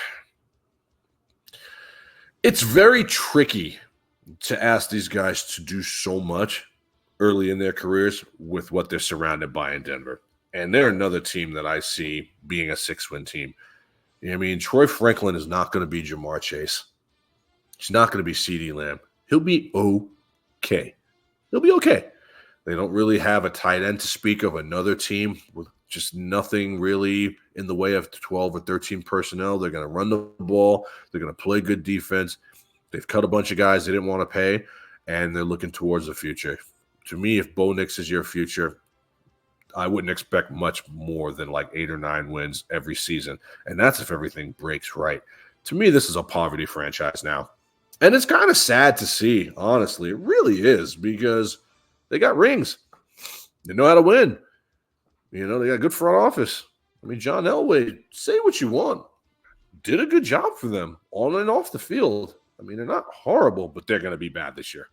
very tricky to ask these guys to do so much early in their careers with what they're surrounded by in Denver. And they're another team that I see being a 6-win team. You know what I mean? Troy Franklin is not going to be Jamar Chase. He's not going to be CeeDee Lamb. He'll be okay. He'll be okay. They don't really have a tight end to speak of, another team with just nothing really in the way of 12 or 13 personnel. They're going to run the ball. They're going to play good defense. They've cut a bunch of guys they didn't want to pay, and they're looking towards the future. To me, if Bo Nix is your future, I wouldn't expect much more than like 8 or 9 wins every season. And that's if everything breaks right. To me, this is a poverty franchise now. And it's kind of sad to see, honestly. It really is, because they got rings. They know how to win. They got a good front office. I mean, John Elway, say what you want, did a good job for them on and off the field. I mean, they're not horrible, but they're going to be bad this year.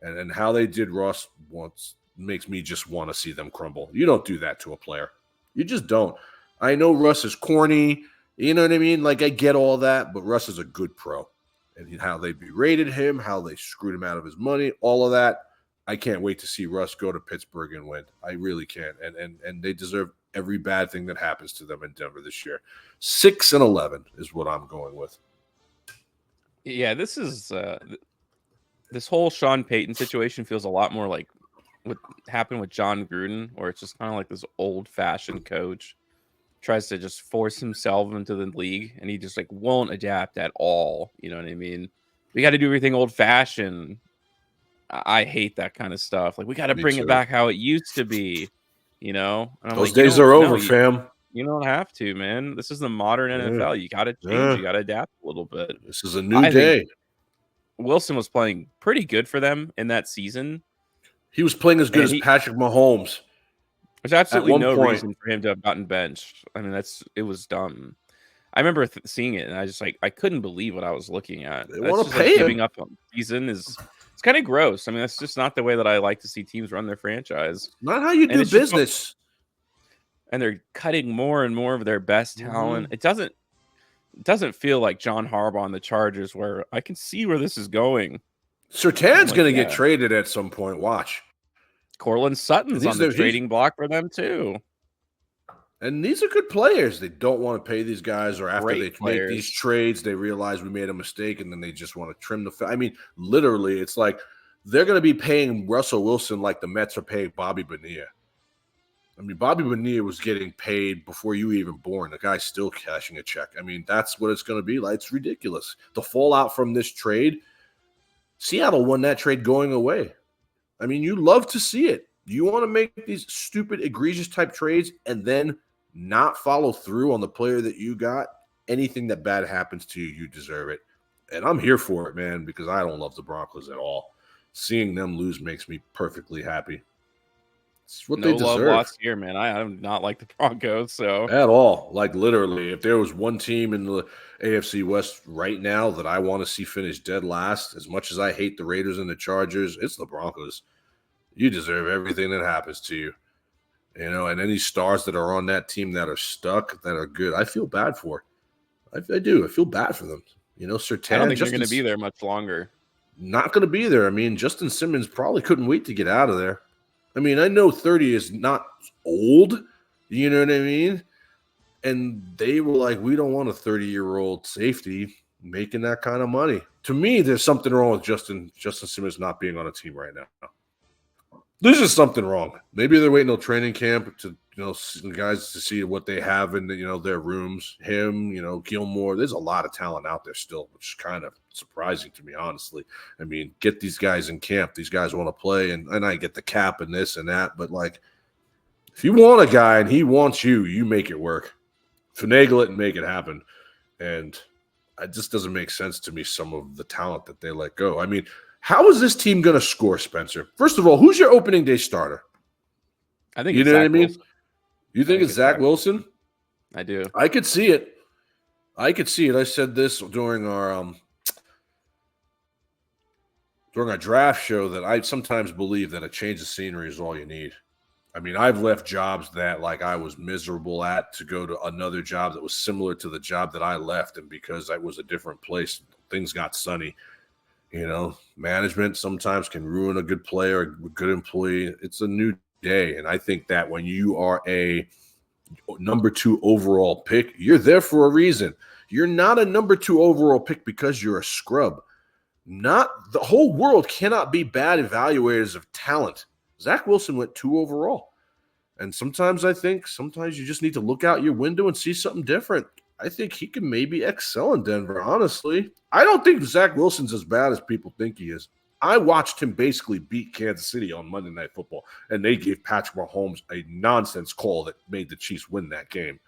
And how they did Russ once makes me just want to see them crumble. You don't do that to a player. You just don't. I know Russ is corny. You know what I mean? Like, I get all that, but Russ is a good pro. And how they berated him, how they screwed him out of his money, all of that. I can't wait to see Russ go to Pittsburgh and win. I really can. And they deserve every bad thing that happens to them in Denver this year. 6-11 is what I'm going with. Yeah, this is this whole Sean Payton situation feels a lot more like what happened with John Gruden, where it's just kind of like this old-fashioned coach tries to just force himself into the league, and he just like won't adapt at all. You know what I mean? We got to do everything old-fashioned. I hate that kind of stuff. Like, we got to bring it back how it used to be. Those days are over, fam. You don't have to, man. This is the modern NFL. You got to change. You got to adapt a little bit. This is a new day. Wilson was playing pretty good for them in that season. He was playing as good as Patrick Mahomes. There's absolutely no reason for him to have gotten benched. I mean, it was dumb. I remember seeing it, and I couldn't believe what I was looking at. They want to pay him. Giving up on the season it's kind of gross. I mean, that's just not the way that I like to see teams run their franchise. Not how you do business. And they're cutting more and more of their best talent. It doesn't feel like John Harbaugh and the Chargers, where I can see where this is going. Surtain's going to get traded at some point. Watch. Cortland Sutton's on the trading block for them too. And these are good players. They don't want to pay these guys, or after they make these trades, they realize we made a mistake, and then they just want to trim the. I mean, literally, it's like they're going to be paying Russell Wilson like the Mets are paying Bobby Bonilla. I mean, Bobby Bonilla was getting paid before you were even born. The guy's still cashing a check. I mean, that's what it's going to be like. It's ridiculous. The fallout from this trade, Seattle won that trade going away. I mean, you love to see it. You want to make these stupid, egregious type trades and then not follow through on the player that you got. Anything that bad happens to you, you deserve it. And I'm here for it, man, because I don't love the Broncos at all. Seeing them lose makes me perfectly happy. It's what they deserve. No love lost here, man. I do not like the Broncos. So at all. Like, literally, if there was one team in the AFC West right now that I want to see finish dead last, as much as I hate the Raiders and the Chargers, it's the Broncos. You deserve everything that happens to you. And any stars that are on that team that are stuck, that are good, I feel bad for. I do. I feel bad for them. Surtain, I don't think they're going to be there much longer. Not going to be there. I mean, Justin Simmons probably couldn't wait to get out of there. I mean, I know 30 is not old. You know what I mean? And they were like, we don't want a 30-year-old safety making that kind of money. To me, there's something wrong with Justin Simmons not being on a team right now. There's just something wrong. Maybe they're waiting till training camp to, guys to see what they have in, their rooms. Him, Gilmore. There's a lot of talent out there still, which is kind of surprising to me, honestly. I mean, get these guys in camp. These guys want to play, and I get the cap and this and that. But, like, if you want a guy and he wants you, you make it work. Finagle it and make it happen. And it just doesn't make sense to me, some of the talent that they let go. I mean, how is this team going to score, Spencer? First of all, who's your opening day starter? I think it's Zach Wilson. You think it's Zach Wilson? I do. I could see it. I said this during our draft show, that I sometimes believe that a change of scenery is all you need. I mean, I've left jobs that, like, I was miserable at to go to another job that was similar to the job that I left, and because I was a different place, things got sunny. Management sometimes can ruin a good player, a good employee. It's a new day. And I think that when you are a number 2 overall pick, you're there for a reason. You're not a number 2 overall pick because you're a scrub. The whole world cannot be bad evaluators of talent. Zach Wilson went 2 overall. And sometimes you just need to look out your window and see something different. I think he can maybe excel in Denver, honestly. I don't think Zach Wilson's as bad as people think he is. I watched him basically beat Kansas City on Monday Night Football, and they gave Patrick Mahomes a nonsense call that made the Chiefs win that game.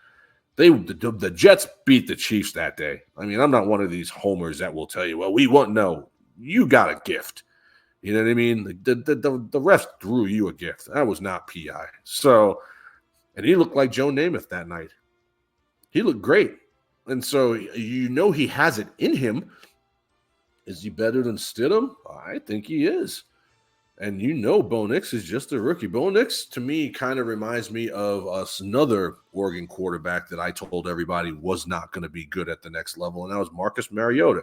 The Jets beat the Chiefs that day. I mean, I'm not one of these homers that will tell you, well, we won't know. You got a gift. You know what I mean? The refs threw you a gift. That was not PI. So, and he looked like Joe Namath that night. He looked great. And so you know he has it in him. Is he better than Stidham? I think he is. And you know Bo Nix is just a rookie. Bo Nix, to me, kind of reminds me of another Oregon quarterback that I told everybody was not going to be good at the next level, and that was Marcus Mariota.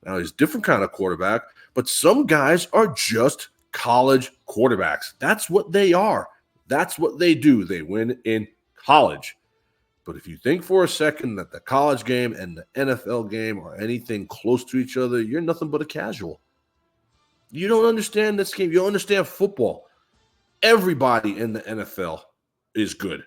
Now, he's a different kind of quarterback, but some guys are just college quarterbacks. That's what they are. That's what they do. They win in college. But if you think for a second that the college game and the NFL game are anything close to each other, you're nothing but a casual. You don't understand this game. You don't understand football. Everybody in the NFL is good.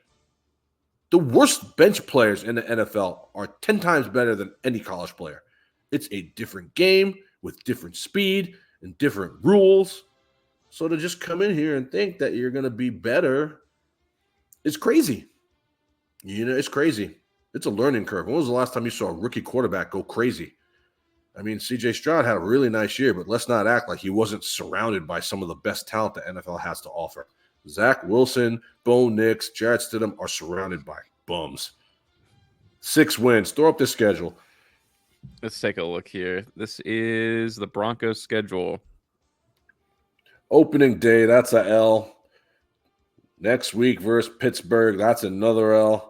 The worst bench players in the NFL are 10 times better than any college player. It's a different game with different speed and different rules. So to just come in here and think that you're going to be better is crazy. You know, it's crazy. It's a learning curve. When was the last time you saw a rookie quarterback go crazy? I mean, C.J. Stroud had a really nice year, but let's not act like he wasn't surrounded by some of the best talent the NFL has to offer. Zach Wilson, Bo Nix, Jarrett Stidham are surrounded by bums. 6 wins. Throw up the schedule. Let's take a look here. This is the Broncos schedule. Opening day, that's a L. Next week versus Pittsburgh, that's another L.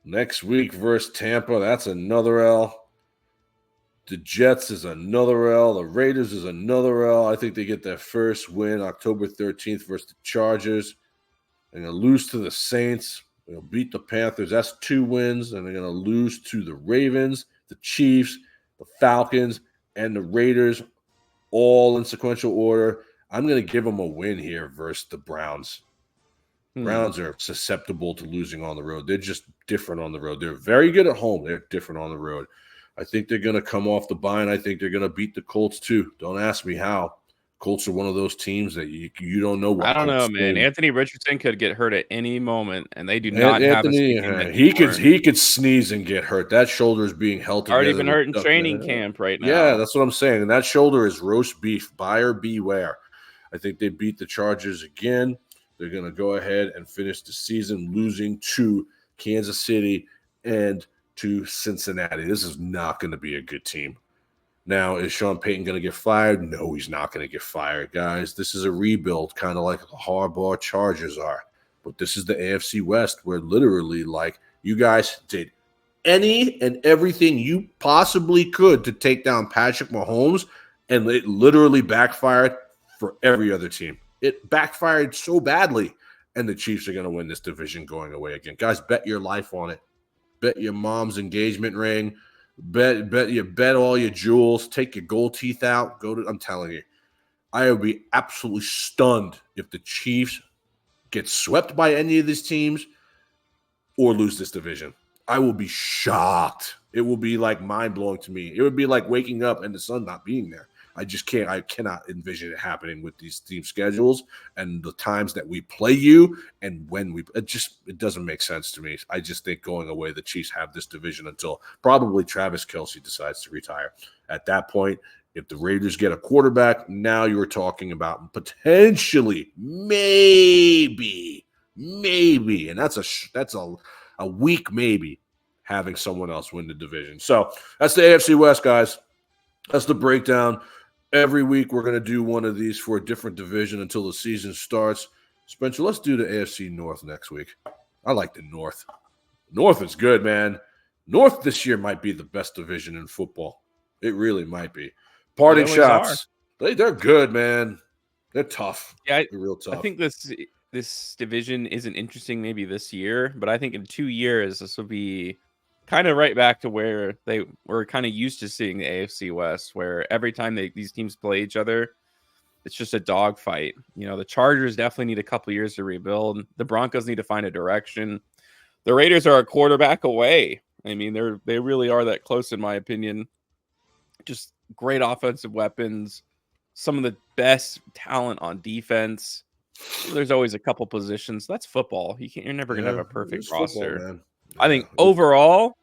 Next week versus Tampa, that's another L. The Jets is another L. The Raiders is another L. I think they get their first win October 13th versus the Chargers. They're going to lose to the Saints. They're going to beat the Panthers. That's 2 wins. And they're going to lose to the Ravens, the Chiefs, the Falcons, and the Raiders, all in sequential order. I'm going to give them a win here versus the Browns. Browns are susceptible to losing on the road. They're just different on the road. They're very good at home. They're different on the road. I think they're going to come off the bye, and I think they're going to beat the Colts too. Don't ask me how. Colts are one of those teams that you don't know what. I don't know, man. Anthony Richardson could get hurt at any moment, and they do not have a he could sneeze and get hurt. That shoulder is being held together. Already been hurt in training camp right now. Yeah, that's what I'm saying. And that shoulder is roast beef. Buyer beware. I think they beat the Chargers again. They're going to go ahead and finish the season losing to Kansas City and to Cincinnati. This is not going to be a good team. Now, is Sean Payton going to get fired? No, he's not going to get fired, guys. This is a rebuild, kind of like the Harbaugh Chargers are. But this is the AFC West, where literally, like, you guys did any and everything you possibly could to take down Patrick Mahomes, and it literally backfired for every other team. It backfired so badly, and the Chiefs are going to win this division going away again. Guys, bet your life on it. Bet your mom's engagement ring. Bet all your jewels. Take your gold teeth out. I'm telling you, I would be absolutely stunned if the Chiefs get swept by any of these teams or lose this division. I will be shocked. It will be like mind-blowing to me. It would be like waking up and the sun not being there. I cannot envision it happening with these team schedules and the times that we play you and when it doesn't make sense to me. I just think going away, the Chiefs have this division until probably Travis Kelce decides to retire. At that point, if the Raiders get a quarterback, now you're talking about potentially maybe, and that's a weak maybe having someone else win the division. So that's the AFC West, guys. That's the breakdown. Every week we're going to do one of these for a different division until the season starts. Spencer, let's do the AFC North next week. I like the North. North is good, man. North this year might be the best division in football. It really might be. Parting shots. They're good, man. They're tough. Yeah, they're real tough. I think this division isn't interesting maybe this year, but I think in 2 years this will be kind of right back to where they were kind of used to seeing the AFC West, where every time these teams play each other, it's just a dogfight. You know, the Chargers definitely need a couple years to rebuild. The Broncos need to find a direction. The Raiders are a quarterback away. I mean, they really are that close, in my opinion. Just great offensive weapons, some of the best talent on defense. There's always a couple positions. That's football. You're never going to have a perfect roster. Football, man. I think overall,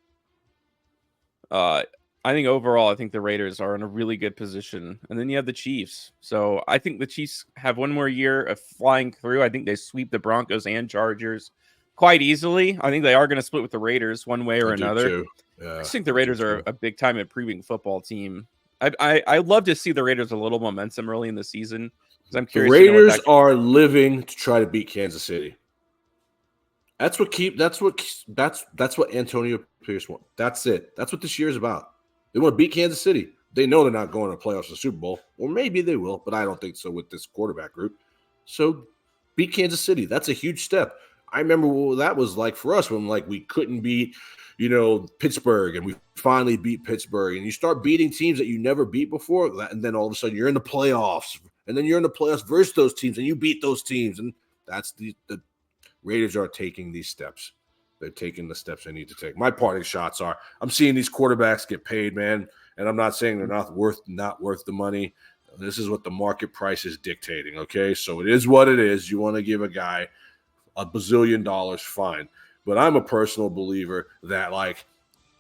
I think the Raiders are in a really good position, and then you have the Chiefs. So I think the Chiefs have one more year of flying through. I think they sweep the Broncos and Chargers quite easily. I think they are going to split with the Raiders one way or another. Too. Yeah, I just think the Raiders are a big time improving football team. I love to see the Raiders a little momentum early in the season because I'm curious. The Raiders are living to try to beat Kansas City. That's what Antonio Pierce wants. That's it. That's what this year is about. They want to beat Kansas City. They know they're not going to playoffs or Super Bowl, or maybe they will, but I don't think so with this quarterback group. So beat Kansas City. That's a huge step. I remember what that was like for us when we couldn't beat, Pittsburgh, and we finally beat Pittsburgh. And you start beating teams that you never beat before, and then all of a sudden you're in the playoffs, and then you're in the playoffs versus those teams, and you beat those teams, and that's the Raiders are taking these steps. They're taking the steps they need to take. My parting shots are: I'm seeing these quarterbacks get paid, man, and I'm not saying they're not worth the money. This is what the market price is dictating. Okay, so it is what it is. You want to give a guy $1 bazillion, fine. But I'm a personal believer that,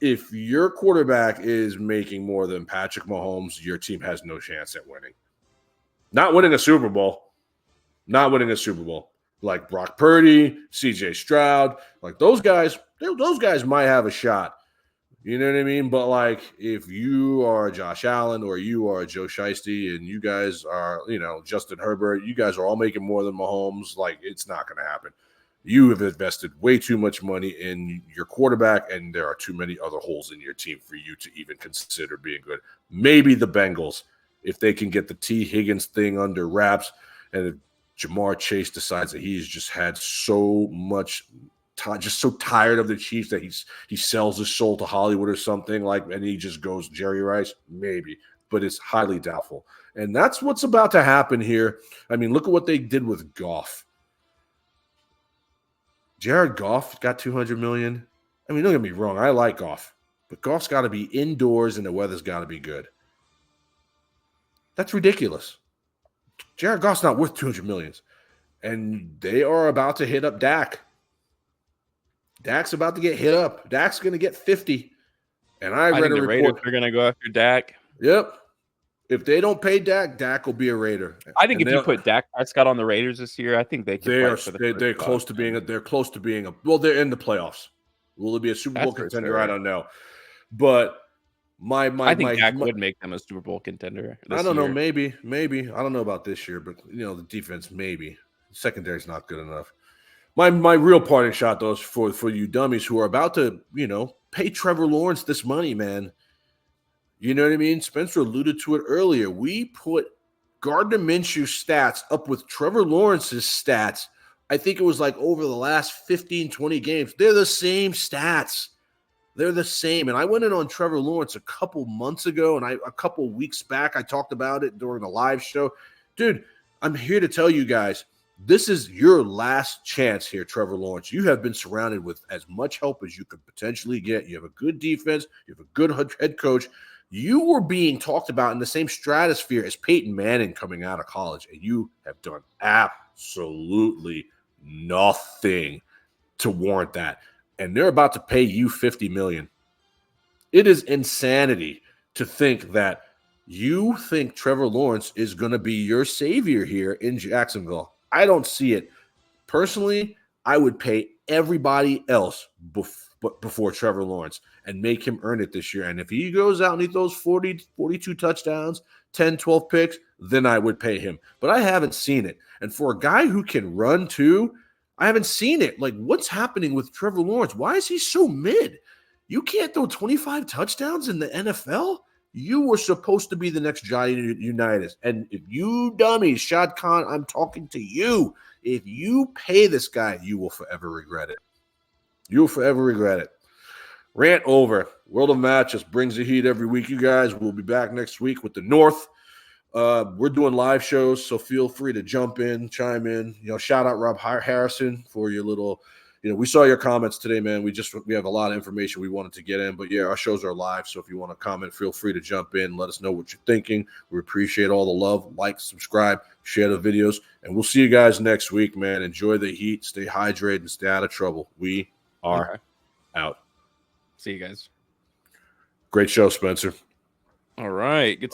if your quarterback is making more than Patrick Mahomes, your team has no chance at winning. Not winning a Super Bowl. Like Brock Purdy, CJ Stroud, those guys might have a shot. You know what I mean? But if you are Josh Allen or you are Joe Shiesty and you guys are, Justin Herbert, you guys are all making more than Mahomes, it's not going to happen. You have invested way too much money in your quarterback, and there are too many other holes in your team for you to even consider being good. Maybe the Bengals, if they can get the T. Higgins thing under wraps, and if Jamar Chase decides that he's just had so much time, just so tired of the Chiefs that he sells his soul to Hollywood or something, and he just goes Jerry Rice, maybe, but it's highly doubtful. And that's what's about to happen here. I mean, look at what they did with Goff. Jared Goff got $200 million. I mean, don't get me wrong, I like Goff, but Goff's got to be indoors and the weather's got to be good. That's ridiculous. Jared Goff's not worth $200 million. And they are about to hit up Dak. Dak's about to get hit up. Dak's going to get 50. And I read a report. Raiders are going to go after Dak. Yep. If they don't pay Dak, Dak will be a Raider. I think if you put Dak Prescott on the Raiders this year, I think they can. They're close to being well, they're in the playoffs. Will it be a Super Bowl contender? I don't know. But I think Dak would make them a Super Bowl contender. I don't know. Maybe. I don't know about this year, but the defense maybe. Secondary's not good enough. My real parting shot, though, is for you dummies who are about to, pay Trevor Lawrence this money, man. You know what I mean? Spencer alluded to it earlier. We put Gardner Minshew's stats up with Trevor Lawrence's stats. I think it was over the last 15, 20 games. They're the same stats. They're the same. And I went in on Trevor Lawrence a couple months ago, and a couple weeks back, I talked about it during the live show. Dude, I'm here to tell you guys, this is your last chance here, Trevor Lawrence. You have been surrounded with as much help as you could potentially get. You have a good defense. You have a good head coach. You were being talked about in the same stratosphere as Peyton Manning coming out of college, and you have done absolutely nothing to warrant that. And they're about to pay you $50 million. It is insanity to think that you think Trevor Lawrence is going to be your savior here in Jacksonville. I don't see it. Personally, I would pay everybody else before Trevor Lawrence and make him earn it this year. And if he goes out and he throws 40, 42 touchdowns, 10, 12 picks, then I would pay him. But I haven't seen it. And for a guy who can run too, I haven't seen it. What's happening with Trevor Lawrence? Why is he so mid? You can't throw 25 touchdowns in the NFL? You were supposed to be the next Giant Unitas. And if you dummies, Shad Khan, I'm talking to you. If you pay this guy, you will forever regret it. You will forever regret it. Rant over. World of Matches brings the heat every week, you guys. We'll be back next week with the North. We're doing live shows, so feel free to jump in, chime in. Shout out Rob Harrison for your little – we saw your comments today, man. We have a lot of information we wanted to get in. But, yeah, our shows are live, so if you want to comment, feel free to jump in. Let us know what you're thinking. We appreciate all the love. Like, subscribe, share the videos. And we'll see you guys next week, man. Enjoy the heat. Stay hydrated and stay out of trouble. We are Out. See you guys. Great show, Spencer. All right. Good